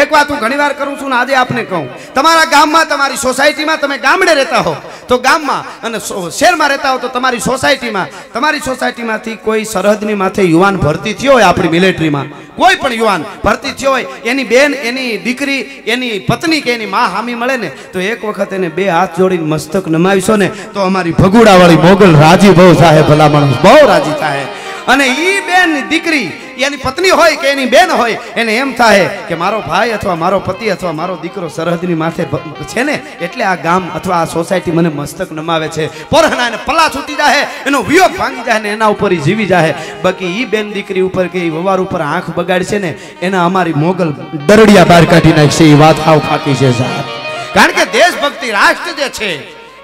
Speaker 1: એક વાત હું ઘણી વાર કરું છું ને આજે આપને કહું, તમારા ગામમાં, તમારી સોસાયટીમાં, તમે ગામડે રહેતા હો તો ગામમાં, અને શહેરમાં રહેતા હો તો તમારી સોસાયટીમાંથી કોઈ સરહદની માથે યુવાન ભરતી થયો હોય, આપણી મિલિટરીમાં કોઈ પણ યુવાન ભરતી થયો હોય, એની બેન, એની દીકરી, એની પત્ની કે એની માં હામી મળે ને તો એક વખત એને બે હાથ જોડીને મસ્તક નમાવીશો ને તો અમારી ભગુડાવાળી મોગલ રાજી બહુ થાય. ભલા માણસ બહુ રાજી થાય. અને ઈ બેન દીકરી, એની પત્ની હોય કે એની બેન હોય, એને એમ થાય કે મારો ભાઈ અથવા મારો પતિ અથવા મારો દીકરો સરહદની માથે છે ને, એટલે આ ગામ અથવા આ સોસાયટી મને મસ્તક નમાવે છે. પોરહના એને પલા છૂટી જાય, એનો વિયોગ ભાંગી જાય ને એના ઉપર જીવી જાય. બાકી ઈ બેન દીકરી ઉપર કે ઈ વવાર ઉપર આંખ બગાડશે ને એના અમારી મોગલ દરડિયા બહાર કાઢી નાખશે. એ વાત હાવ ખાકી છે સાહેબ. કારણ કે દેશભક્તિ, રાષ્ટ્ર જે છે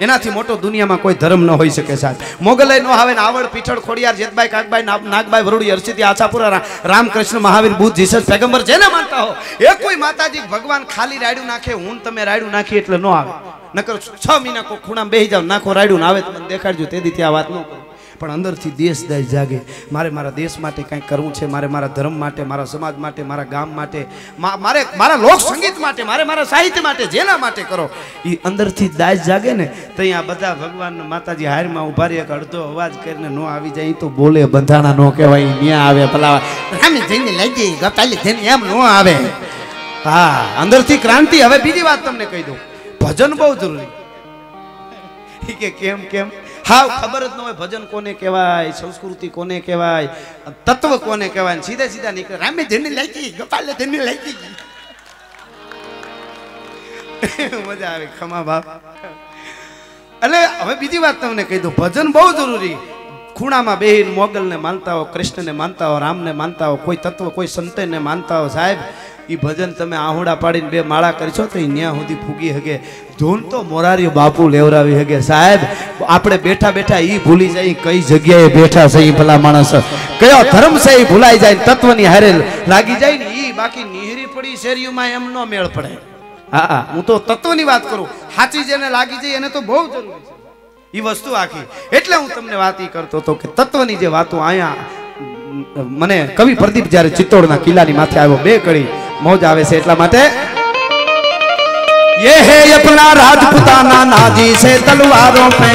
Speaker 1: એનાથી મોટો દુનિયામાં કોઈ ધર્મ ન હોઈ શકે સાહેબ. મોગલાઈ નો આવે ને આવડ, પીઠળ, ખોડિયાર, જેતબાઈ, કાકબાઈ, નાગબાઈ, વરુડી, હર્ષિતી, આશાપુરા, રામકૃષ્ણ, મહાવીર, બુદ્ધ, જીસસ, પેગમ્બર જેને માનતા હો એ કોઈ માતાજી ભગવાન ખાલી રાયડું નાખે, હું તમે રાયડું નાખી એટલે ન આવે. નકર 6 મહિના કોઈ ખૂણામાં બેસી જાવ, નાખો રાયડું ને આવે તમને દેખાડજો, તેથી ત્યાં વાત ન કરો. પણ અંદરથી દેશ જાગે, મારે મારા દેશ માટે કંઈક કરવું છે, મારે મારા ધર્મ માટે, મારા સમાજ માટે, મારા ગામ માટે, મારે મારા લોક સંગીત માટે, મારે મારા સાહિત્ય માટે, જેના માટે કરો એ અંદરથી દાજ જાગે ને તો આ બધા ભગવાન માતાજી હારમાં ઉભા રહી અડધો અવાજ કરીને નો આવી જાય તો બોલે બંધાણા નો કહેવાય, ન્યા આવે ભલા રામે જઈને લઈ જઈ ગપાલી જઈને એમ નો આવે. હા, અંદરથી ક્રાંતિ. હવે બીજી વાત તમને કહી દઉં, ભજન બહુ જરૂરી. કે કેમ કેમ હા ખબર જ ન હોય ભજન કોને કહેવાય, સંસ્કૃતિ કોને કહેવાય, તત્વ કોને કહેવાય, સીધા સીધા નીકળે રામે જઈને લઈ ગઈ ગપાલે જઈને લઈ ગઈ. મજા આવે ખમા બાપ. એટલે હવે બીજી વાત તમને કહી દઉં, ભજન બહુ જરૂરી. ખૂણામાં બેહીને મોગલને માનતા હો, કૃષ્ણને માનતા હો, રામને માનતા હો, કોઈ તત્વ કોઈ સંતને માનતા હો, સાહેબ એ ભજન તમે આહોડા પાડીને બે માળા કરશો તો ન્યા સુધી ફૂગી હગે. ધૂન તો મોરારી બાપુ લેવરાવી હગે. સાહેબ આપણે બેઠા બેઠા ઈ ભૂલી જાય કઈ જગ્યાએ બેઠા છે, ભલા માણસ કયો ધર્મ છે એ ભૂલાઈ જાય, તત્વની હારે લાગી જાય ને ઈ બાકી નિહરી પડી શેરીઓમાં એમ નો મેળ પડે. હા, હું તો તત્વની વાત કરું. સાચી જેને લાગી જાય એને તો બહુ જરૂરી છે એ વસ્તુ આખી. એટલે હું તમને વાત એ કરતો હતો કે તત્વની જે વાતો અહીંયા મને કવિ પ્રદીપ જ્યારે ચિત્તોડના કિલ્લાની માથે આવ્યો, બે કડી मौज आवे से इतला माटे ये है अपना राजपुताना नाजी से तलवारों पे,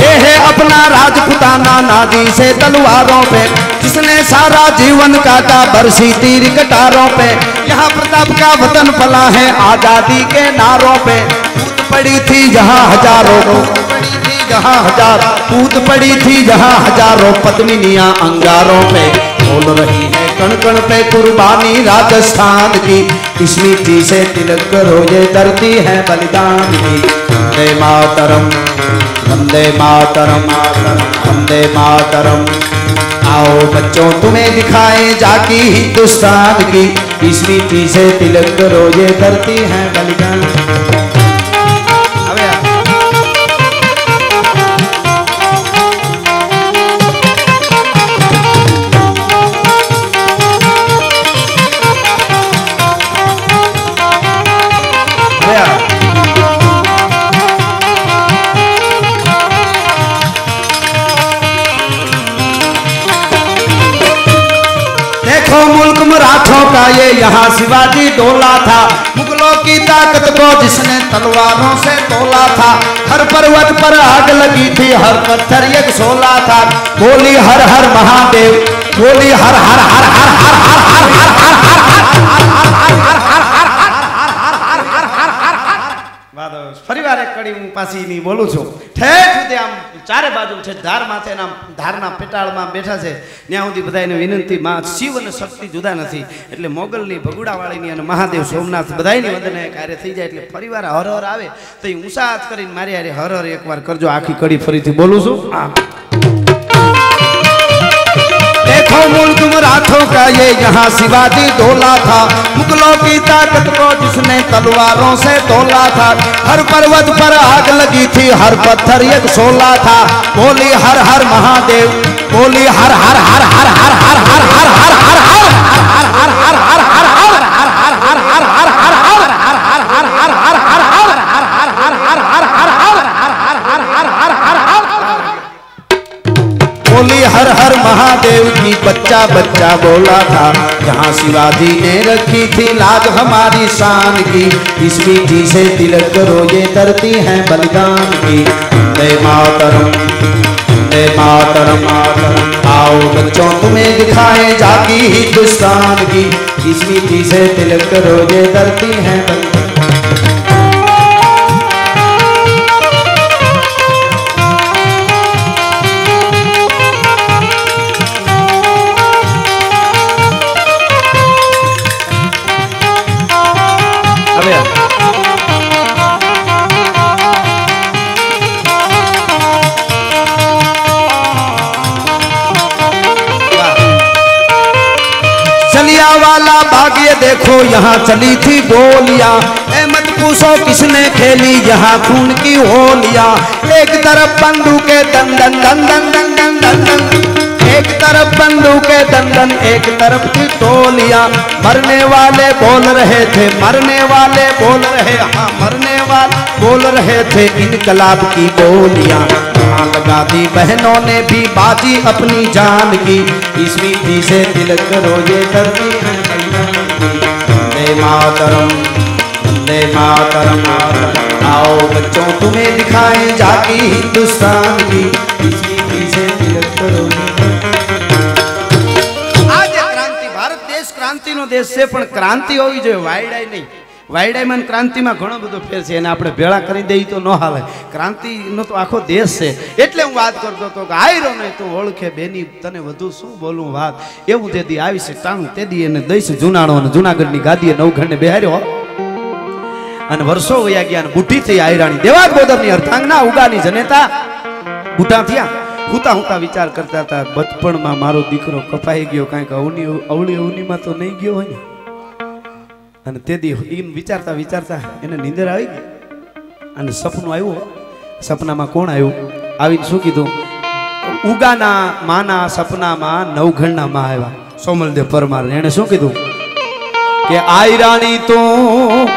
Speaker 1: ये है अपना राजपुताना नाजी से तलवारों पे, जिसने सारा जीवन काटा बरसी तीर कटारों पे, यहाँ प्रताप का वतन पला है आजादी के नारों पे, कूद पड़ी थी जहाँ हजारों जहाँ हजार कूद पड़ी थी जहाँ हजारों पद्मिनियां अंगारों पे, बोल रही है कण कण पे कुर्बानी राजस्थान की, इस मिट्टी से तिलक करो ये धरती है बलिदान की। वंदे मातरम वंदे मातरम वंदे मातरम, आओ बच्चों तुम्हें दिखाए जाकी हिंदुस्तान की, इस मिट्टी से तिलक करो ये धरती है बलिदान। मुल्क मराठों का ये यहाँ शिवाजी डोला था, मुगलों की ताकत को जिसने तलवारों से तोला था, हर पर्वत पर आग लगी थी, हर पत्थर एक सोला था, बोली हर हर महादेव, बोली हर हर हर हर हर हर हर हर फरीवार एक कड़ी हूँ पासी नहीं बोलू छू ठेठ सुधी आम चारे बाजू छे धार माथे ना धारना पेटाळमां बेठा छे ત્યાં સુધી બધાયને વિનંતી માં શિવ અને શક્તિ જુદા નથી એટલે મોગલની ભગુડાવાળીની અને મહાદેવ સોમનાથ બધાયની વંદને કાર્ય થઈ જાય એટલે ફરીવાર હર હર આવે તો ઈ ઊંચા હાથ કરીને મારી હારે હર હર એકવાર કરજો આખી કડી ફરીથી બોલું છું। देखो मुल्क मराठों का ये यहाँ शिवाजी डोला था, मुगलों की ताकत को जिसने तलवारों से तोला था, हर पर्वत पर आग लगी थी, हर पत्थर एक सोला था, बोली हर हर महादेव, बोली हर हर हर हर हर हर हर हर हर हर हर हर हर हर हर बोली हर हर महादेव की बच्चा बच्चा बोला था, जहाँ शिवाजी ने रखी थी लाज हमारी शान की, इस मिट्टी से तिलक करो ये धरती है बलिदान की। वंदे मातरम वंदे मातरम, आओ बच्चों तुम्हें दिखाए जाकी हिंदुस्तान की, इस मिट्टी से तिलक करो ये धरती है बलिदान। वाला भाग्य देखो यहाँ चली थी गोलियां, मत पूछो किसने खेली यहाँ खून की होलियां, एक तरफ बंदूकें दन दन दन दन दन दन दन दन, एक तरफ बंदूकें दन दन, एक तरफ की टोलियां, मरने वाले बोल रहे थे, मरने वाले बोल रहे, हाँ मरने वाले बोल रहे थे इनकलाब की बोलियां, वहां लगा दी बहनों ने भी बाजी अपनी जान की। इस मीठी से दिल करो ये धरती है वंदे मातरम, वंदे मातरम। आओ बच्चों तुम्हें दिखाएं जाकी हिंदुस्तान की, इस मीठी से दिल करो। आज क्रांति, भारत देश क्रांति नो देश है, पण क्रांति होवी जोईए, वायडाई नहीं। वायडाई में क्रांति में घणो बधो फेर छे, एने आपणे भेळा करी दઈએ तो न हाले। क्रांति नो तो आखो देश छे। એટલે હું વાત કરતો હતો કે આયરો નહીં તું ઓળખે બેની, તને વધુ શું બોલું વાત। એવું જેદી આવી છે તાણું તેદી એને દઈશ જુનાણો અને જુનાગઢની ગાદીએ નવઘણને બેહાર્યો અને વર્ષો વયા ગયા અને બુઢી થઈ આયરાણી। દેવાજ બોદરની અર્ધાંગના ઉગાની જનેતા બુઢા થયા। હુતા હુતા વિચાર કરતા હતા, બચપણમાં મારો દીકરો કપાઈ ગયો, કાંઈક અવની અવળી અવનીમાં તો નહીં ગયો હોય ને। અને તેદી એમ વિચારતા વિચારતા એને નીંદર આવી ગઈ અને સપનું આવ્યું। સપનામાં કોણ આવ્યું? આવીને શું કીધું? ઉગાના માના સપનામાં નવઘણના માં આવ્યા, સોમલદેવ પરમાર। એને શું કીધું કે આયરાણી તું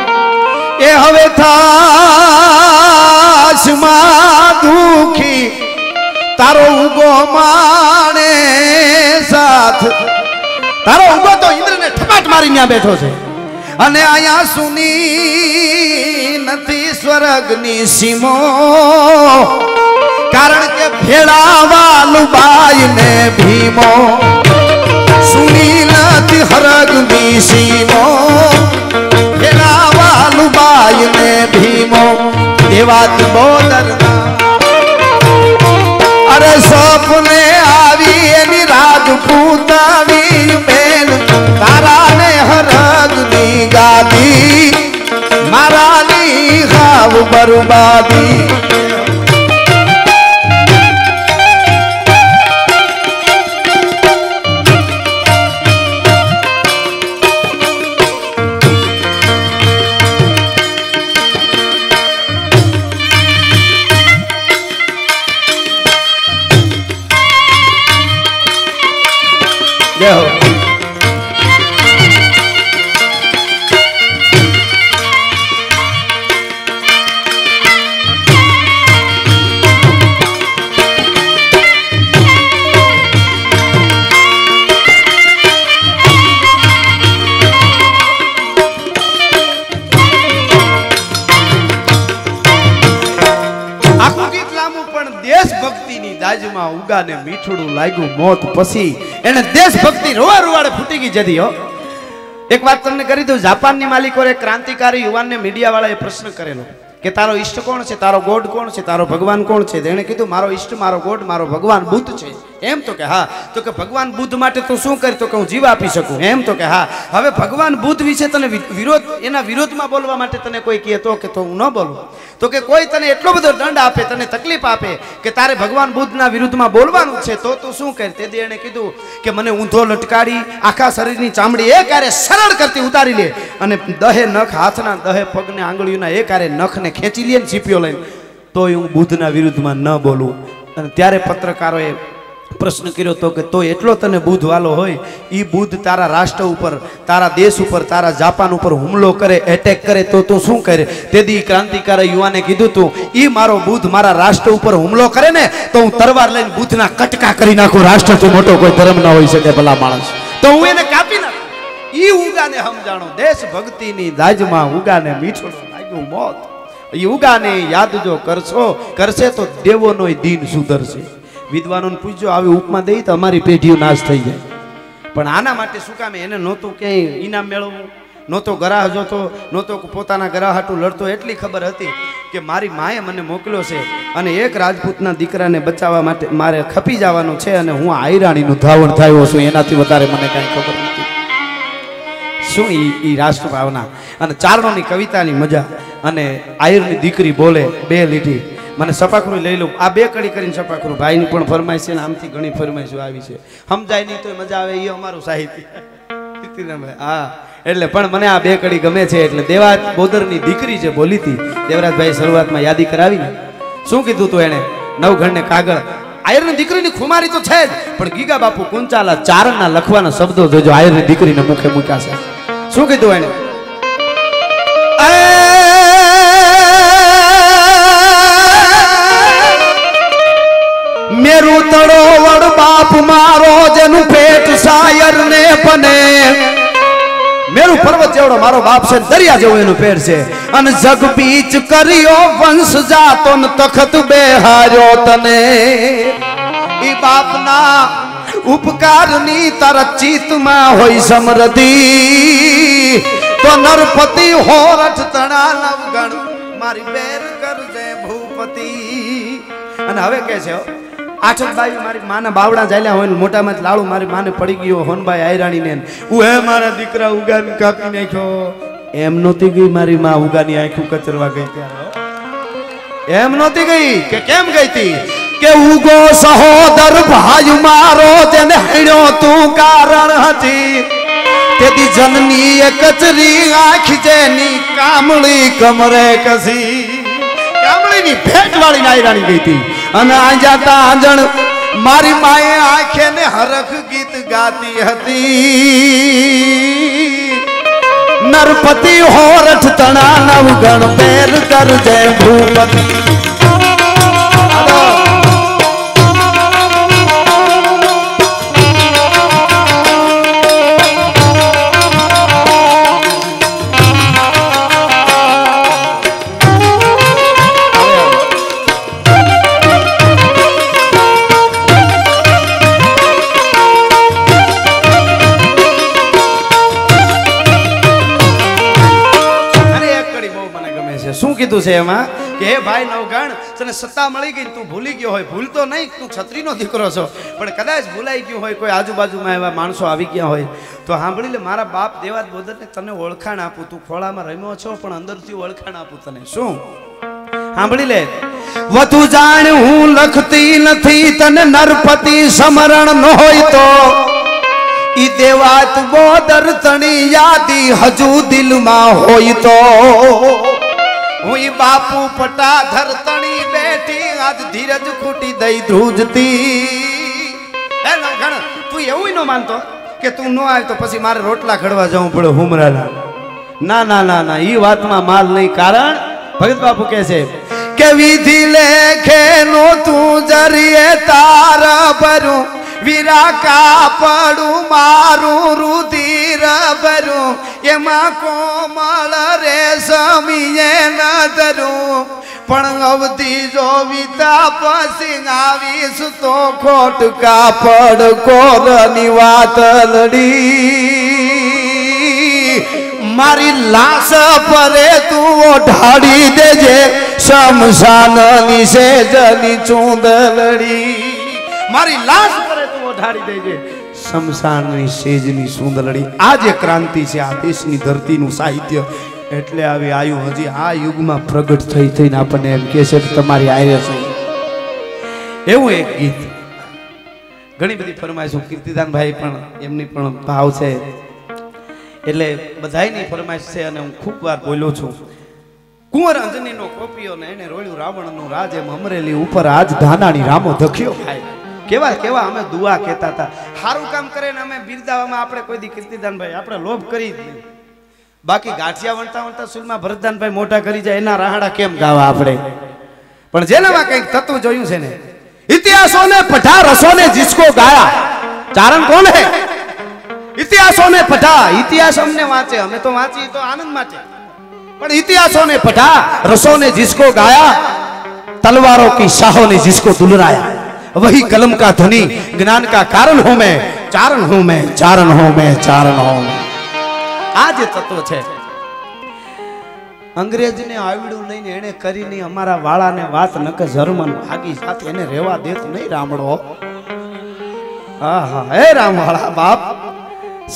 Speaker 1: એ હવે થાશ માં દુખી, તારો ઉગો માણે સાથ। તારો ઉગો તો ઇન્દ્રને ઠપાટ મારી ન્યા બેઠો છે અને આયા સુની નથી સ્વર્ગની સીમો, કારણ કે ભેળાવાલુબાઈ ને ભીમો સુની નથી સ્વર્ગની સીમો, ભેળાવાલુબાઈ ને ભીમો। દેવાજ બોદરના અરે સપને આવી એની રાજપૂતાની બેન, તારા ને હરગની ગાદી મારાની ખાવ બરબાદી। जय हो। દેશભક્તિની દાજમાં ઉગાને મીઠુડું લાગ્યું મોત પછી એને દેશભક્તિ રોવા રોવાડે ફૂટી ગઈ જતી હો। એક વાત તમને કરી દઉં, જાપાનની માલિકોએ ક્રાંતિકારી યુવાનને મીડિયા વાળાએ પ્રશ્ન કરેલો કે તારો ઈષ્ટ કોણ છે, તારો ગોડ કોણ છે, તારો ભગવાન કોણ છે? એણે કીધું મારો ઈષ્ટ, મારો ગોડ, મારો ભગવાન બુદ્ધ છે। એમ તો કે હા। તો કે ભગવાન બુદ્ધ માટે તું શું કરી? તો કે હું જીવ આપી શકું। એમ તો કે હા। હવે ભગવાન બુદ્ધ વિશે તને વિરોધ, એના વિરોધમાં બોલવા માટે તને કોઈ કહે તો કે તો હું ન બોલું। તો કે કોઈ તને એટલો બધો દંડ આપે, તને તકલીફ આપે કે તારે ભગવાન બુદ્ધના વિરુદ્ધમાં બોલવાનું છે તો તું શું કરી? તેથી એણે કીધું કે મને ઊંધો લટકાડી આખા શરીરની ચામડી એક હારે સરળ કરતી ઉતારી લે અને દહે નખ હાથના, દહે પગને આંગળીઓના એક હારે નખને ખેંચી લે ને ચીપિયો લઈને, તોય હું બુદ્ધના વિરુદ્ધમાં ન બોલું। અને ત્યારે પત્રકારોએ પ્રશ્ન કર્યો તો કે તો એટલો તને બુદ્ધ વાલો હોય, ઈ બુદ્ધ તારા રાષ્ટ્ર ઉપર, તારા દેશ ઉપર, તારા જાપાન ઉપર હુમલો કરે, એટેક કરે તો તું શું કરે? તેથી ક્રાંતિકારી યુવાને કીધું તું ઈ મારો બુદ્ધ મારા રાષ્ટ્ર ઉપર હુમલો કરે ને તો હું તરવાર લઈને બુદ્ધના કટકા કરી નાખું। રાષ્ટ્રથી મોટો કોઈ ધર્મ ન હોઈ શકે ભલા માણસ, તો હું એને કાપી નાખું। ઈ ઉગાને સમજાણો, દેશભક્તિની દાજમાં ઉગાને મીઠું લાગ્યું મોત। ઈ ઉગાને યાદ જો કરશે તો દેવોનો દીન સુધરશે। વિદ્વાનોને પૂછજો, આવી ઉપમા દઈ તો અમારી પેઢીઓ નાશ થઈ જાય। પણ આના માટે શું કામ? એને નહોતું ક્યાંય ઇનામ મેળવવું, નહોતો ગરાહ જોતો, નહોતો પોતાના ગરાહાટું લડતો। એટલી ખબર હતી કે મારી માએ મને મોકલ્યો છે અને એક રાજપૂતના દીકરાને બચાવવા માટે મારે ખપી જવાનું છે અને હું આયરાણીનું ધાવણ થયો છું, એનાથી વધારે મને કાંઈ ખબર નથી। શું ઈ રાષ્ટ્ર ભાવના અને ચારણોની કવિતાની મજા। અને આયરની દીકરી બોલે બે લીટી, મને સપાખરું લઈ લઉં, આ બે કડી કરીને સપાખરું ભાઈની પણ ફરમાઈશ છે ને આમથી ઘણી ફરમાઈશો આવી છે। સમજાય નહીં તો મજા આવે, એ અમારું સાહિત્ય। હા, એટલે પણ મને આ બે કડી ગમે છે। એટલે દેવાજ બોદરની દીકરી જે બોલી હતી, દેવરાજભાઈ શરૂઆતમાં યાદી કરાવીને શું કીધું તું એને? નવઘણને કાગળ। આયરની દીકરીની ખુમારી તો છે જ, પણ ગીગા બાપુ કુંચાલા ચારણના લખવાના શબ્દો જોજો આયરની દીકરીને મુખે મૂક્યા છે। શું કીધું એને? અને મેરુ પર્વત જેવડો મારો બાપ છે, દરિયા જેવું એનું પેર છે. અને જગ બીચ કર્યો વંશ જાતો ને તખત બેહાર્યો તને. ઈ બાપના ઉપકારની તારા ચિત્તમાં હોય સમૃદ્ધિ, તો નરપતિ હોરઠ તણા નવગણ મારી બેર કરજે ભૂપતિ. અને હવે કે છે આઠકબાઈ મારી માના બાવડા ચાલ્યા હોય ને મોટામાં લાડુ મારી માને પડી ગયો હોનભાઈ આયરાણી ને ઉહે મારા દીકરા ઉગાની કાપી નાખ્યો. એમ નહોતી ગઈ મારી માં ઉગાની આંખું કચરવા ગઈ ત્યારે. એમ નહોતી ગઈ કે કેમ ગઈ તી કે ઉગો સહોદર ભાઈ મારો તેને હણ્યો તું કારણ હતી. તેથી જનની એ કચરી આંખ જેની કામળી કમરે કસી. કામળીની ભેટ વાળી આયરાણી ગઈ તી. અને આંજાતા આંજણ મારી માએ આંખે ને હરખ ગીત ગાતી હતી. નરપતિ હોરઠ તણા નવગણ બેર કરજે ભૂપતિ. શું કીધું છે એમાં કે હે ભાઈ નવગણ, તને સત્તા મળી ગઈ, તું ભૂલી ગયો હોય. ભૂલતો નહીં, તું છત્રીનો દીકરો છો, પણ કદાચ ભૂલાઈ ગયું હોય, કોઈ આજુબાજુમાં એવા માણસો આવી ગયા હોય તો સાંભળી લે. મારા બાપ દેવાદ બોદરને તને ઓળખાણ આપું. તું ખોળામાં રમ્યો છો પણ અંદરથી ઓળખાણ આપું તને. શું સાંભળી લે. વધુ જાણ હું લખતી નથી, તને નરપતિ સમરણ ન હોય તો ઈ દેવાત બોદર તણી યાદી હજુ દિલમાં હોય તો. હું બાપુ પટા ધરતણી બેઠી આજ ધીરજ ખૂટી દઈ ધ્રુજતી. હે નવગણ, તું એવું ન માનતો કે તું ન આવે તો પછી મારે રોટલા ખડવા જવું પડે હુમરાના. ના ના ના ના, ઈ વાતમાં માલ નહીં. કારણ ભગત બાપુ કહે છે કે વિધિ લેખે નો તું જરીએ તારા ભરું, વીરા કાપડું મારું રુધિર ભરું, એમાં કોમળ રે સમીએ નધરું. પણ અવધી જો વિતા પછી આવીશ તો ખોટ કાપડ કોરની વાત લડી. મારી લાશ પરે તું ઓઢાડી દેજે શમશાનની સેજની ચૂંદલડી. મારી લાશ ઢાળી દેજે શમશાનની સેજની સુંદરડી. આ જે ક્રાંતિ છે આ દેશની ધરતીનું સાહિત્ય, એટલે આવી આયુ હજી આ યુગમાં પ્રગટ થઈ થઈને આપણને એમ કહે છે કે તમારી આયે છે. એવું એક ગીત ઘણી બધી ફરમાઈશું. કીર્તિદાનભાઈ પણ એમની પણ ભાવ છે, એટલે બધાયની ફરમાઈશ છે. અને હું ખૂબ વાર બોલ્યો છું. કુંવર અંજનીનો કોપિયો ને એને રોળ્યું રાવણનું રાજ, એમ અમરેલી ઉપર આજ ધાનાની રામો ધખ્યો ખાય. કેવા કેવા અમે દુઆ કહેતા હતા. સારું કામ કરે ને અમે બિરદાવામાં આપણે કોઈ દી કીર્તિદાનભાઈ આપણે લોભ કરી જ નહીં. બાકી ગાંઠિયા વણતા વણતા સુલમાં ભરતદાનભાઈ મોટા કરી જાય એના રાહડા કેમ ગાવા આપણે. પણ જેનામાં કંઈક તત્વ જોયું છે ને, ઇતિહાસો ને પઢા રસો ને जिसको ગાયા. ચારણ કોણ હે? ઇતિહાસો ને પઢા. ઇતિહાસ અમને વાંચે, અમે તો વાંચી તો આનંદ માટે, પણ ઇતિહાસો ને પઢા રસો ने जिसको गाया, तलवारों की शाहों ने जिसको दुलराया, वही कलम का धनी ज्ञान का कारण हूं मैं, चारण हूं मैं, चारण हूं मैं, चारण हूं मैं. આ જે તત્વ છે. અંગ્રેજને આવડ્યું નહીં ને એને કરી નહીં અમારા વાળાને વાત નક જર્મન ભાગી સાથે એને રહેવા દેત નહીં રામડો. હા હા, હે રામવાળા બાપ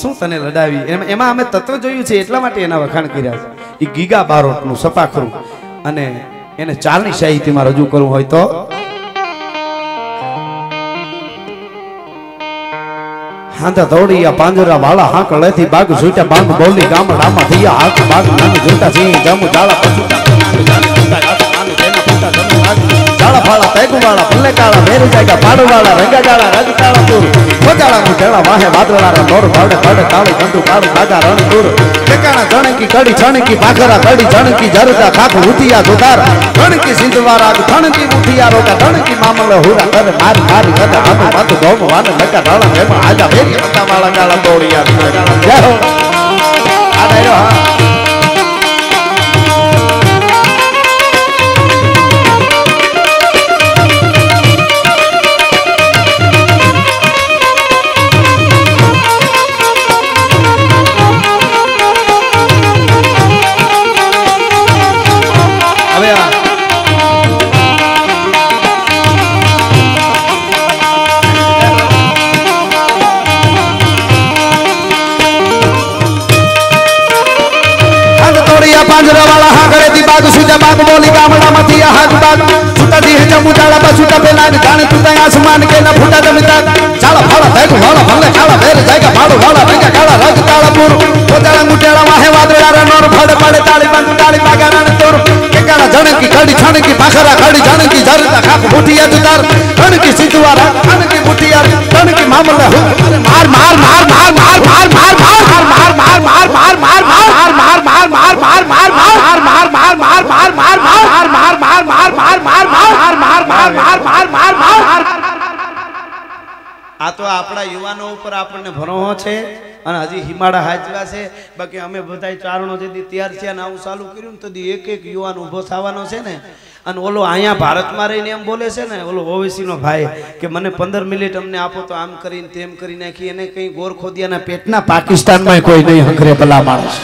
Speaker 1: શું તને લડાવી. એમાં અમે તત્વ જોયું છે એટલા માટે એના વખાણ કર્યા છે. એ ગીગા બારોટનું સપાખરું અને એને ચાલની સાહિત્યમાં રજૂ કરવું હોય તો હાંધા દોડિયા પાંજરા વાળા હાંક લેથી બાગ જોઈતા બાંગ બોલી ગામડામાં થયા હાક બાગ નામ જોતા સિંહ જમ જાળા પછુતા જાળા ફાળા वाला भले काला मेरे जाएगा पाड़ो वाला रंगा काला रंग काला तूर खोजाला मुटेला वाहे वादला रे मोर बड़ बड़ काली गंडू काली दागा रण तूर ठिकाना जण की कड़ी छण की भाखरा कड़ी जण की जरदा खाक उठिया दुदार जण की सिंधवारा जण की मुठिया रोका जण की मामल हुरा कर मार मार कर हम मत दोम वान लगा रण में आजा मेरी पता वाला काला तोड़िया जय हो आ रहे हो पांजरा वाला हागरे दी बाग सुजा बाग बोली गामड़ा मथिया हाग बाग छुटा दी है जम्मू जाला बसुटा पे लाग जाने तुता आसमान के ना फुटा दमिता चाला फाला देख वाला भले काला मेरे जाएगा फाड़ो वाला रंगा काला रंग काला पुर ओ जाला मुटेला वाहे वादड़ा रे नोर फड़ पड़े ताली बंद ताली बागाना ने तोर के काला जण की कड़ी छण की भाखरा कड़ी जण की जरदा खाक मुठिया दुदार जण की सिद्धवारा जण की मुठिया जण की मामला हो मार मार मार मार मार मार मार मार मार मार मार मार मार मार मार मार मार मार आ तो આપણા યુવાનો ઉપર આપણને ભરોસો છે અને હજી હિમાડા હાજવા છે બાકી અમે બધાય ચારણો જેદી તૈયાર છે અને આવું ચાલુ કર્યું ને તો એક એક યુવાન ઊભો થવાનો છે ને અને ઓલો અહીંયા ભારતમાં રહીને એમ બોલે છે ને ઓલો ઓવેસીનો ભાઈ કે મને 15 મિનિટ અમને આપો તો આમ કરીને તેમ કરી નાખી એને કઈ ગોરખોદિયાના પેટના પાકિસ્તાનમાં કોઈ નહીં હંગરે ભલા માણસ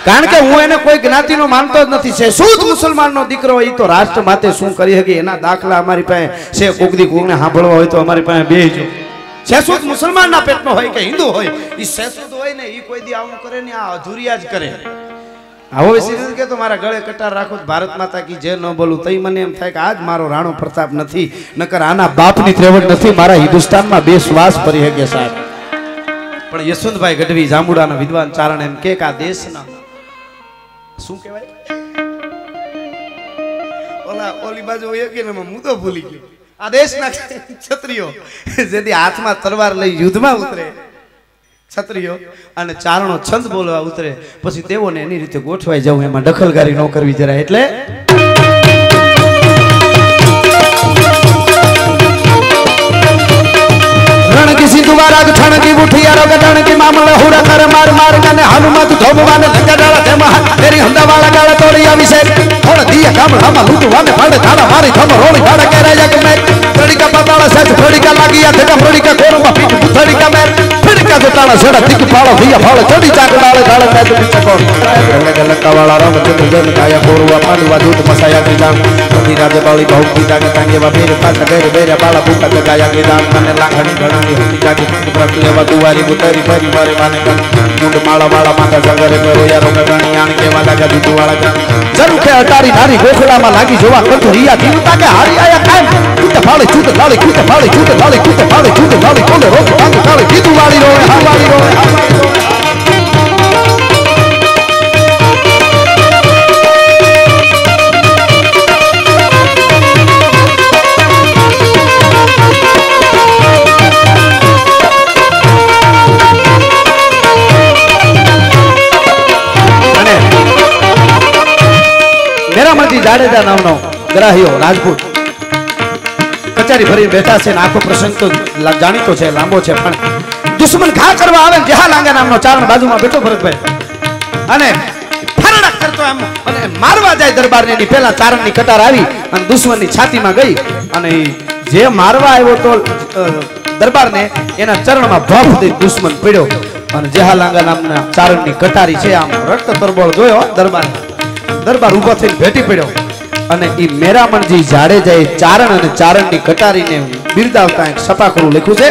Speaker 1: કારણ કે હું એને કોઈ જ્ઞાતિનો માનતો જ નથી છે શુદ્ધ મુસલમાનનો દીકરો ઈ તો રાષ્ટ્ર માટે શું કરી શકે એના દાખલા અમારી પાસે છે કોકદી કોકને સાંભળવા હોય તો અમારી પાસે બેજો છે શુદ્ધ મુસલમાનના પેટનો હોય કે હિન્દુ હોય ઈ શુદ્ધ હોય ને ઈ કોઈ દી આવું કરે ને આ અધૂરિયા જ કરે આવો વિશે કે તો મારા ગળે કટાર રાખો ભારત માતા કી જય ન બોલું તઈ મને એમ થાય કે આજ મારો રાણો પ્રતાપ નથી નકર આના બાપની ત્રેવડ નથી મારા હિન્દુસ્તાનમાં બે શ્વાસ ભરી શકે સાહેબ પણ યશવંતભાઈ ગઢવી જાંબુડાના વિદ્વાન ચારણ એમ કે આ દેશના શું કહેવાય ઓલા ઓલી બાજુ હોય કે ને મુદ્દો ભૂલી ગયો આ દેશના ક્ષત્રિયો જેથી હાથમાં તલવાર લઈ યુદ્ધમાં ઉતરે ક્ષત્રિયો અને ચારણો છંદ બોલવા ઉતરે પછી તેઓને એની રીતે ગોઠવાઈ જવું એમાં દખલકારી ન કરવી જરા એટલે रण की सिद्धवारा ठण की मुठिया रोग ठण की मामला हुरा कर मार मार कने हनुमत धोबवाने लगा डाला तेमा तेरी हंदा वाला गाला तोड़ी अभिषेक थोड़ा दिया काम हम लूटवाने फाड़े थाना मारी थम रोड़ी फाड़ा के राजा के मैं थोड़ी का पताला सच थोड़ी का लागी या थका थोड़ी का कोरो में पीठ थोड़ी का मैं फिर का गोताला सेड़ा तिक पालो दिया फाड़े थोड़ी चाक डाले डाले मैं तो पीछे कोण गले लका वाला रामचंद्र जन काया कोरवा पांडवा दूत मसाया के जान पति राजा बाली बहुत पिता के संगे वा मेरे पास बेरे बेरे बाला भूखा के गाया के जान कने लाखणी घणा जाके प्रक्रिया वदुवारी उतरी फरी मारे माने मुंड माला माला माथा जगरे करो यारो गणी आण के वाला का दूध वाला का जरूर के अटारी नारी गोखला में लागी जोवा कंठरिया दीवता के हारी आया कायम कूते फाड़े छूटे लाली कूते फाड़े छूटे लाली कूते फाड़े छूटे लाली कोले रोक टांग काले दीदू वाली रोए हा वाली रोए हा वाली रोए મેરામણજી જાડેજા નામનો ગ્રાહ્યો રાજપૂત કચારી ભરી બેઠા છે ને આખો પ્રસંગ તો જાણીતો છે લાંબો છે પણ દુશ્મન ઘા કરવા આવે જેહા લાંગા નામનો ચારણ બાજુમાં બેઠો ભરતભાઈ અને ફરડા કરતો એમ અને મારવા જાય દરબારને ની પહેલા ચારણની કટાર આવી અને દુશ્મનની છાતીમાં ગઈ અને જે મારવા આવ્યો તો દરબારને એના ચરણમાં ભફ દઈ દુશ્મન પડ્યો અને જેહા લાંગા નામના ચારણની કટારી છે આમ રક્ત તરબોળ જોયો દરબાર ઉભો થઈને ભેટી પડ્યો અને ઈ મેરામણજી જાડેજાએ ચારણ અને ચારણની કટારીને બિરદાવતા એક સપાખરું લખ્યું છે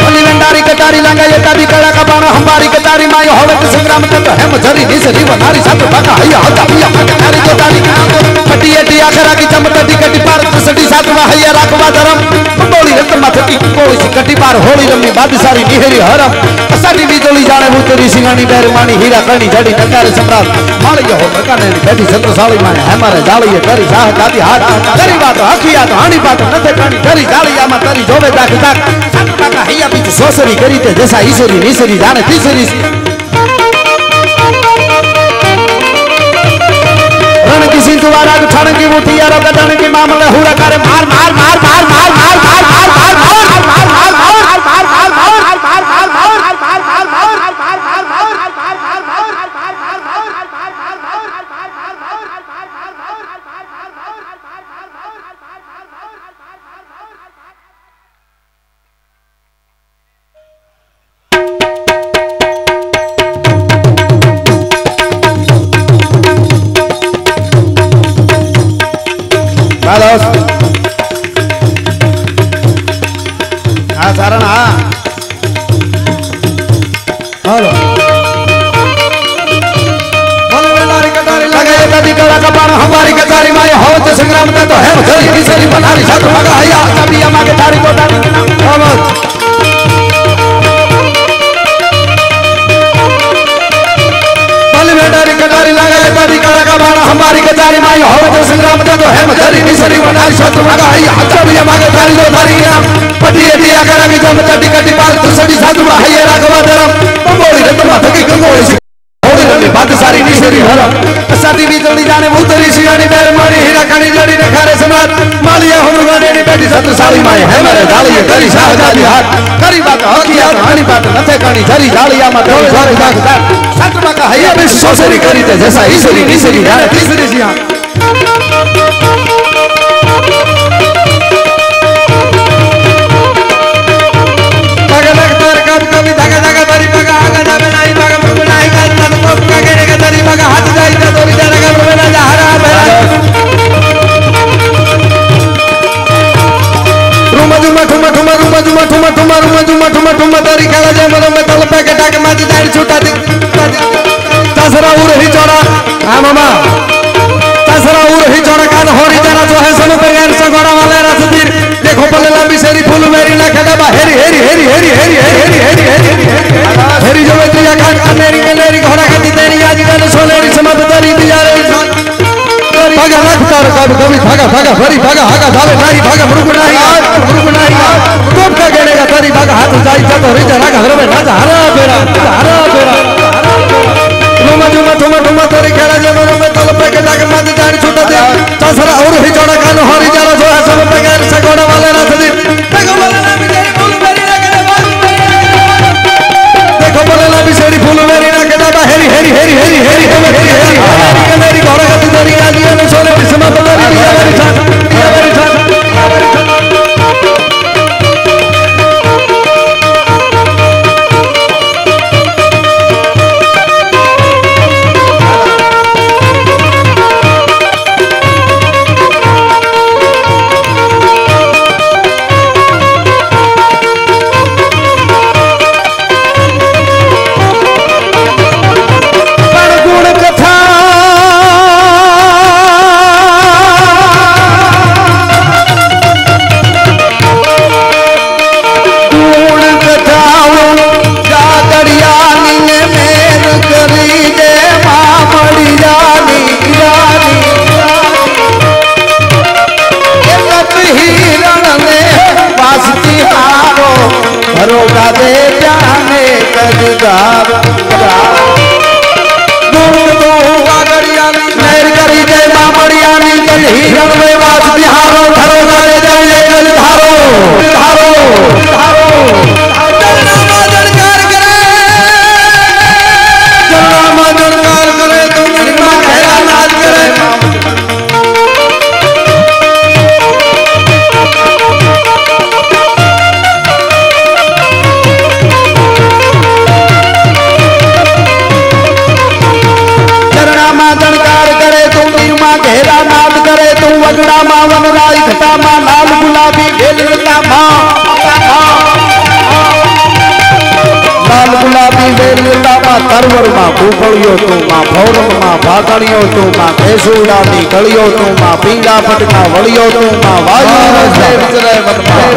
Speaker 1: અલીલંડારી કટારી લાંગા યતાબી કળા કા બાણ હંબારી કટારી માયો હવે કે સંગ્રામ કરતો હેમ જરી નીસે રીવ નારી સાથે બાકા હૈયા હતા પિયા કટારી તો તારી કટી એટી આખરા કી ચમટટી કટી પાર સડી सातवा हैया राखवा धरम कंबोली रत मथकी कोई सी कटी पार होली रमी बादशारी निहरी हरम असाडी बिजली जाने भूतरी सिंगानी डर मानी हीरा कणी जड़ी नकार सम्राट मालिया हो मकाने बैठी छत्रसाली माने हमारे जालिए करी साह दादी हाथ करी बात हकिया तो हानी बात नथे कणी करी जालिया मा तरी जोवे दाख दाख सातवा का हैया बीच सोसरी करी ते जैसा ईश्वरी निसरी जाने तीसरी रण की सिंधुवारा ठाण की मुठी यारो गदन की मामले हुरा करे मार मार मार मार मार मार मार मार मार मार मार सारण हाँ हेलो लगे दादी कला का पान हमारी कचारी माए हो तो संग्राम का तो है धरी किसरी बनारी साथ मगा हैया कभी अमा के थारी को दादी बेटारी कटारी लगे दादी कला का पान हमारी कचारी माए हो तो संग्राम का तो है धरी किसरी बनारी साथ मगा हैया कभी अमा के थारी को दादी पटी दिया करा की जब तटी कटी पाल तुसडी साधु हैया राघवा धरम कंबोली रत माथकी कंबोली होली रमी बादशारी निसरी हरम असादी बिजली जाने भूतरी सिंगानी डर मानी हीरा कणी जड़ी नखारे सम्राट मालिया हो मकाने बैठी छत्रसाली माए हमारे जालिए करी साह दादी हाथ करी बात हकिया हानी बात नथे कणी जरी जालिया मा धोई धोई दाख दाख सातवा का हैया बीच सोसरी करी ते जैसा ईश्वरी निसरी जाने तीसरी सिया कभी धागा धागा तरी पगा आगा जावे नाही पगा मुंग नाही का तन को कागेरे का तरी पगा हाथ जाई त तोरी जाना का मुंग ना हरा बेरा रुम जुमा ठुमा ठुमा रुम जुमा ठुमा ठुमा रुम जुमा ठुमा ठुमा तरी काला जे मरो में तल पे के टाके माजी दाई छूटा दी तसरा उर ही चोड़ा हां मामा तसरा उर ही चोड़ा कान होरी जरा जो है सब पे गैर सगोड़ा वाले रसदीर देखो पले लंबी सेरी फूल मेरी ना खडबा हेरी हेरी हेरी हेरी हेरी हेरी हेरी हेरी जो तेरी कान कनेरी कनेरी घोड़ा खाती तेरी आज गन सोनेरी समत तेरी दिया रे भागा रखतार कभी कभी भागा भागा भरी भागा हागा जावे नहीं भागा मुरुक नहीं तोप का गेने का तेरी भागा हाथ जाई जतो रे जरा घर में राजा हरा बेरा रुमा जुमा ठुमा ठुमा तेरी खेला जे मरो में तल पे के जाके माती जान छूटा दे तसरा और ही चौड़ा कान हरी जरा जो है सब पे गैर सगोड़ा वाले रात दी देखो बोले ना बिचारी फूल मेरी ना के देखो बोले ना बिचारी फूल मेरी ना के दाबा हेरी हेरी हेरी हेरी हेरी हेरी हेरी मेरी घोड़ा का तेरी आज ये न सोने बिस्मा तेरी दिया मेरी छान लाल गुलाबी लेता માં તરવર માં કુપળિયો તું માં ભૌરમ માં ભાગણિયો તું માં કેસુડાની ગળિયો તું માં પીડા પટકા વળિયો તું માં વાયુ રસે વિચરે વનમાં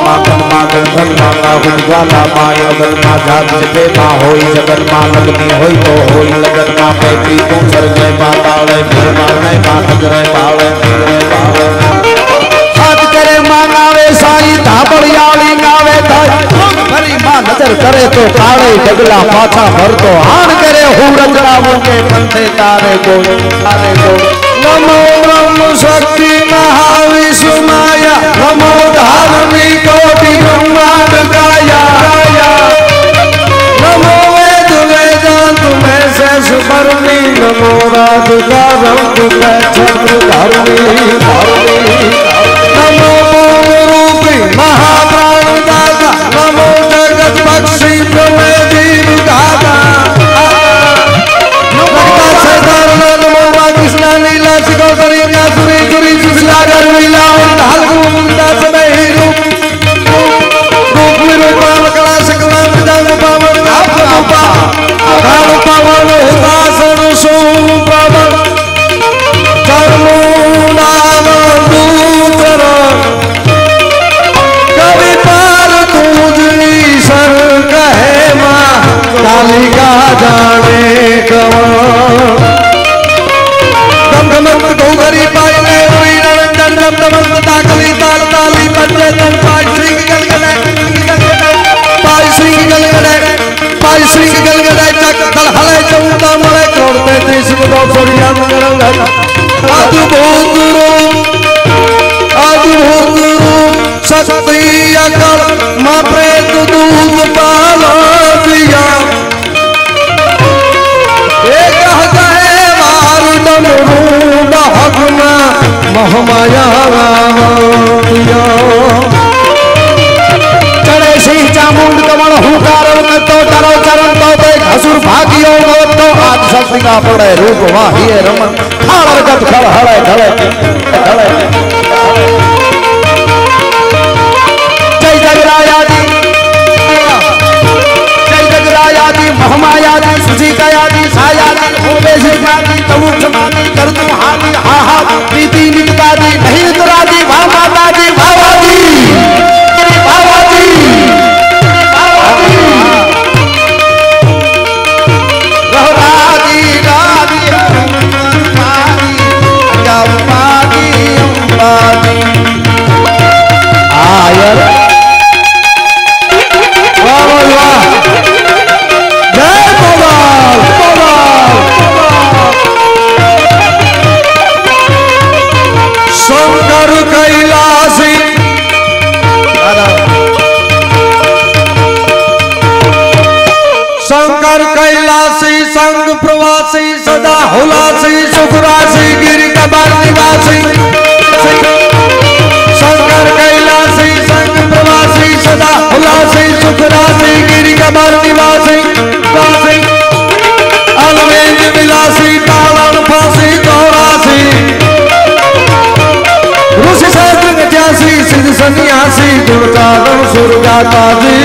Speaker 1: માગન માગન ધન માગા ઉજવાલા માય અગન માં જાત જપે માં હોય જગન માં લગની હોય તો હોય લગન માં પેટી તું સરગે પાતાળે ફિરમાં નહીં માં નગરે પાવે હાથ કરે માં ગાવે સાઈ ધાબળિયાળી ગાવે થાય ફરી માં નજર કરે તો કાળે ડગલા પાછા ભરતો હાણ કરે હું રચરાવું કે કંઠે તારે ગોળ નમો બ્રહ્મ શક્તિ મહાવિષ્ણુમાયા નમો ધાર્મિક કોટિ બ્રહ્માંડ કાયા નમો વેદ વેદાંત મેં શેષ પરમી નમો રાધિકા રંગ મેં ચંદ્ર ધર્મી નમો રૂપી મહાપ્રાણ દાતા નમો જગત પક્ષી પ્રમેય જીવ ગાતા लीला सिको करी ना सुरी सुरी सुसला कर लीला और ढाल को मुंडा समय ही रूप रूप में रूपा कला सकला मृदंग पावन आपा काल पावन उदासन सुप्रभन चरमो नाम दूतर कवि पार तुझी सर कहे मां कालिका जाने कवन गौगरी पायले रोई रंजन रमदमन ताकली ताल ताली पंजे तन पाय श्री गलगले चक तल हले चौता मले करोड़ 33 दो सोरिया मंगल अद्भुत रूप शक्ति अकल मां प्रेत दूध पाला दिया एक हजाए वारुदम महमाया चढ़े श्री चामुंड कमल हुकार तो डरो चरण तो घसुर भागियो तो आज शक्ति का पड़े रूप वाहिए रमन खाड़ गत खड़ हड़े ढले जय जगराया जी महमाया दी सुजी कया दी साया दी होवे शिखा दी तवु समाधि कर तू हादी हा हा प्रीति निकता दी नहीं उतरा दी भा माता दी भावा दी राधी राधी अंबादी आयर वाह वाह शंकर कैलासी शंकर कैलासी संग प्रवासी सदा हुलासी सुखरासी गिरि कबर निवासी शंकर कैलासी संग प्रवासी सदा हुलासी सुखरासी गिरि कबर निवासी अलवेज विलासी तालन फांसी गौरासी ऋषि सहस्त्र जासी सिद्ध सन्यासी गुणकारण सुरगाता जी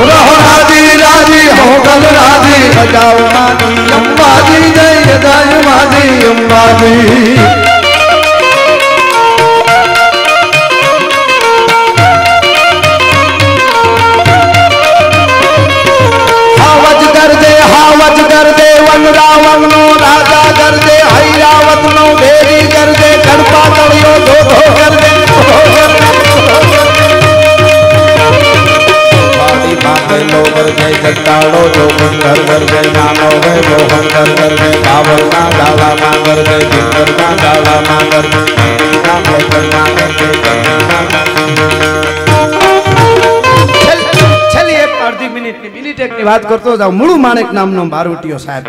Speaker 1: रहो राजी राजी हो गल राजी बजाओ माजी अम्बाजी जय जय माजी अम्बाजी हावज कर दे वन रावण नो राजा कर दे हैरावत नो भेरी कर दे गड़पा तड़ियो धो कर दे बादी मांगे लो कर दे जगताड़ो जो कर दे नानो है मोहन कर दे बावल ना डाला मां कर दे बिंदर ना डाला मां कर दे ना मोहन ना कर दे मिनिट की बात करतो जाओ मुळु माणेक नामनो बारवटियो साहेब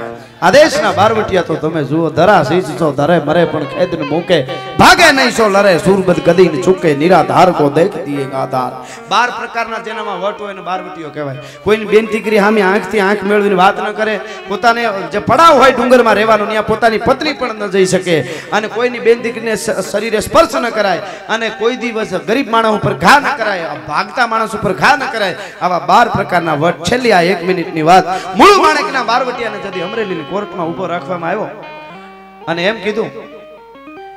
Speaker 1: आदेशना बारवटिया तो तमे जुओ धरा सीच छो धरे मरे पण खेदन मूके ભાગે નહીં સો લરે સુરબત ગદી ને ચૂકે નિરાધાર કો દેખ દિએ આધાર 12 પ્રકારના જેનામાં વટ હોય ને 12 વટીઓ કહેવાય કોઈની બેન દીકરી સામે આંખથી આંખ મેળવીને વાત ન કરે પોતાને જે પડાવ હોય ડુંગરમાં રહેવાનું ત્યાં પોતાની પત્ની પણ ન જઈ શકે અને કોઈની બેન દીકરીને શરીરે સ્પર્શ ન કરાય અને કોઈ દિવસ ગરીબ માણસ ઉપર ઘા ન કરાય ભાગતા માણસ ઉપર ઘા ન કરાય આવા 12 પ્રકારના વટ છેલ્લી આ 1 મિનિટની વાત મૂળ માણેકના 12 વટિયાને જદી અમરેલીની કોર્ટમાં ઉભો રાખવામાં આવ્યો અને એમ કીધું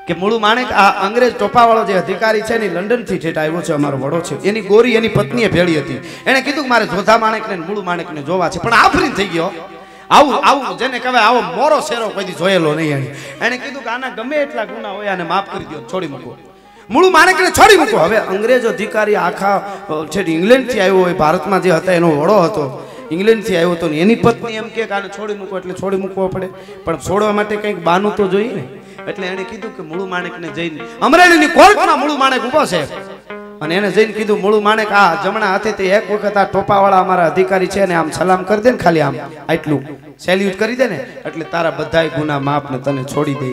Speaker 1: કે મૂળ માણેક આ અંગ્રેજ ટોપાવાળો જે અધિકારી છે ને લંડન થી ઠેઠ આવ્યો છે અમારો વડો છે એની ગોરી એની પત્નીએ ભેળી હતી એને કીધું કે મારે જોધા માણેકને મૂળ માણેકને જોવા છે પણ આફરીન થઈ ગયો આવું જેને કહેવાય આવો મોરો શેરો કોઈ દી જોયેલો નહીં એને કીધું કે આના ગમે એટલા ગુના હોય આને માફ કરી દો છોડી મૂકો મૂળ માણેકને છોડી મૂકો હવે અંગ્રેજ અધિકારી આખા છે ઇંગ્લેન્ડ થી આવ્યો હોય ભારતમાં જે હતા એનો વડો હતો ઇંગ્લેન્ડ થી આવ્યો હતો ને એની પત્ની એમ કે આને છોડી મૂકો એટલે છોડી મૂકવો પડે પણ છોડવા માટે કંઈક બાનું તો જોઈએ ને એટલે એને કીધું કે મૂળ માણેકને જઈને અમરેલીની કોર્ટમાં મૂળ માણેક ઉભો છે અને એને જઈને કીધું મૂળ માણેક આ જમણા હાથે તે એક વખત આ ટોપાવાળા અમારા અધિકારી છે ને આમ સલામ કરી દે ને ખાલી આમ આટલું સેલ્યુટ કરી દે ને એટલે તારા બધાય ગુના માફ ને તને છોડી દે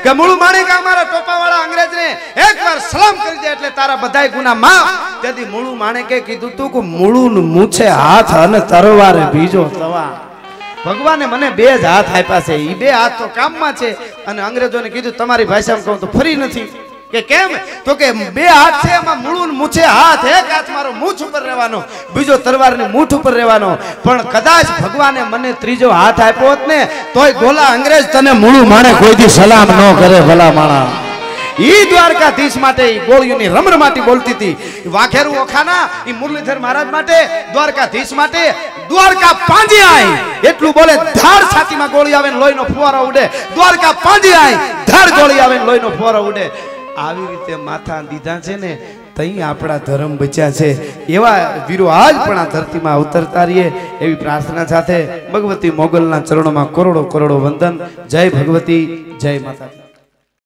Speaker 1: કે મૂળ માણેક અમારા ટોપાવાળા અંગ્રેજને એકવાર સલામ કરી દે એટલે તારા બધાય ગુના માફ તેથી મૂળ માણેકે કીધું તું કે મૂળું મૂછે હાથ અને તરવારે બીજો તવા ભગવાને મને 2 જ હાથ આપ્યા છે એ 2 હાથ તો કામમાં છે અને અંગ્રેજોને કીધું તમારી ભાષામાં કહું તો ફરી નથી કે કેમ તો કે 2 હાથ છે એમાં મૂળું મૂછે હાથ એક હાથ મારો મૂછ ઉપર રહેવાનો બીજો તરવારની મૂઠ ઉપર રહેવાનો પણ કદાચ ભગવાને મને ત્રીજો હાથ આપ્યો હોત ને તોય ગોલા અંગ્રેજ તને મૂળું માણે કોઈ દી સલામ ન કરે ભલા માણા ઈ દ્વારકાધીશ માટે ઈ ગોળીઓની રમરમાટી બોલતી હતી વાઘેરુ ઓખાના ઈ મુરલીધર મહારાજ માટે દ્વારકાધીશ માટે દ્વારકા પાંજી આઈ એટલું બોલે ધાડ છાતીમાં ગોળી આવે ને લોહીનો ફુવારો ઉડે દ્વારકા પાંજી આઈ ધાડ ગોળી આવે ને લોહીનો ફુવારો ઉડે આવી રીતે માથા દીધા છે ને તઈ આપણા ધર્મ બચ્યા છે એવા વીરો આજ પણ આ ધરતીમાં અવતરતા રહીએ એવી પ્રાર્થના સાથે ભગવતી મોગલના ચરણોમાં કરોડો કરોડો વંદન જય ભગવતી જય માતા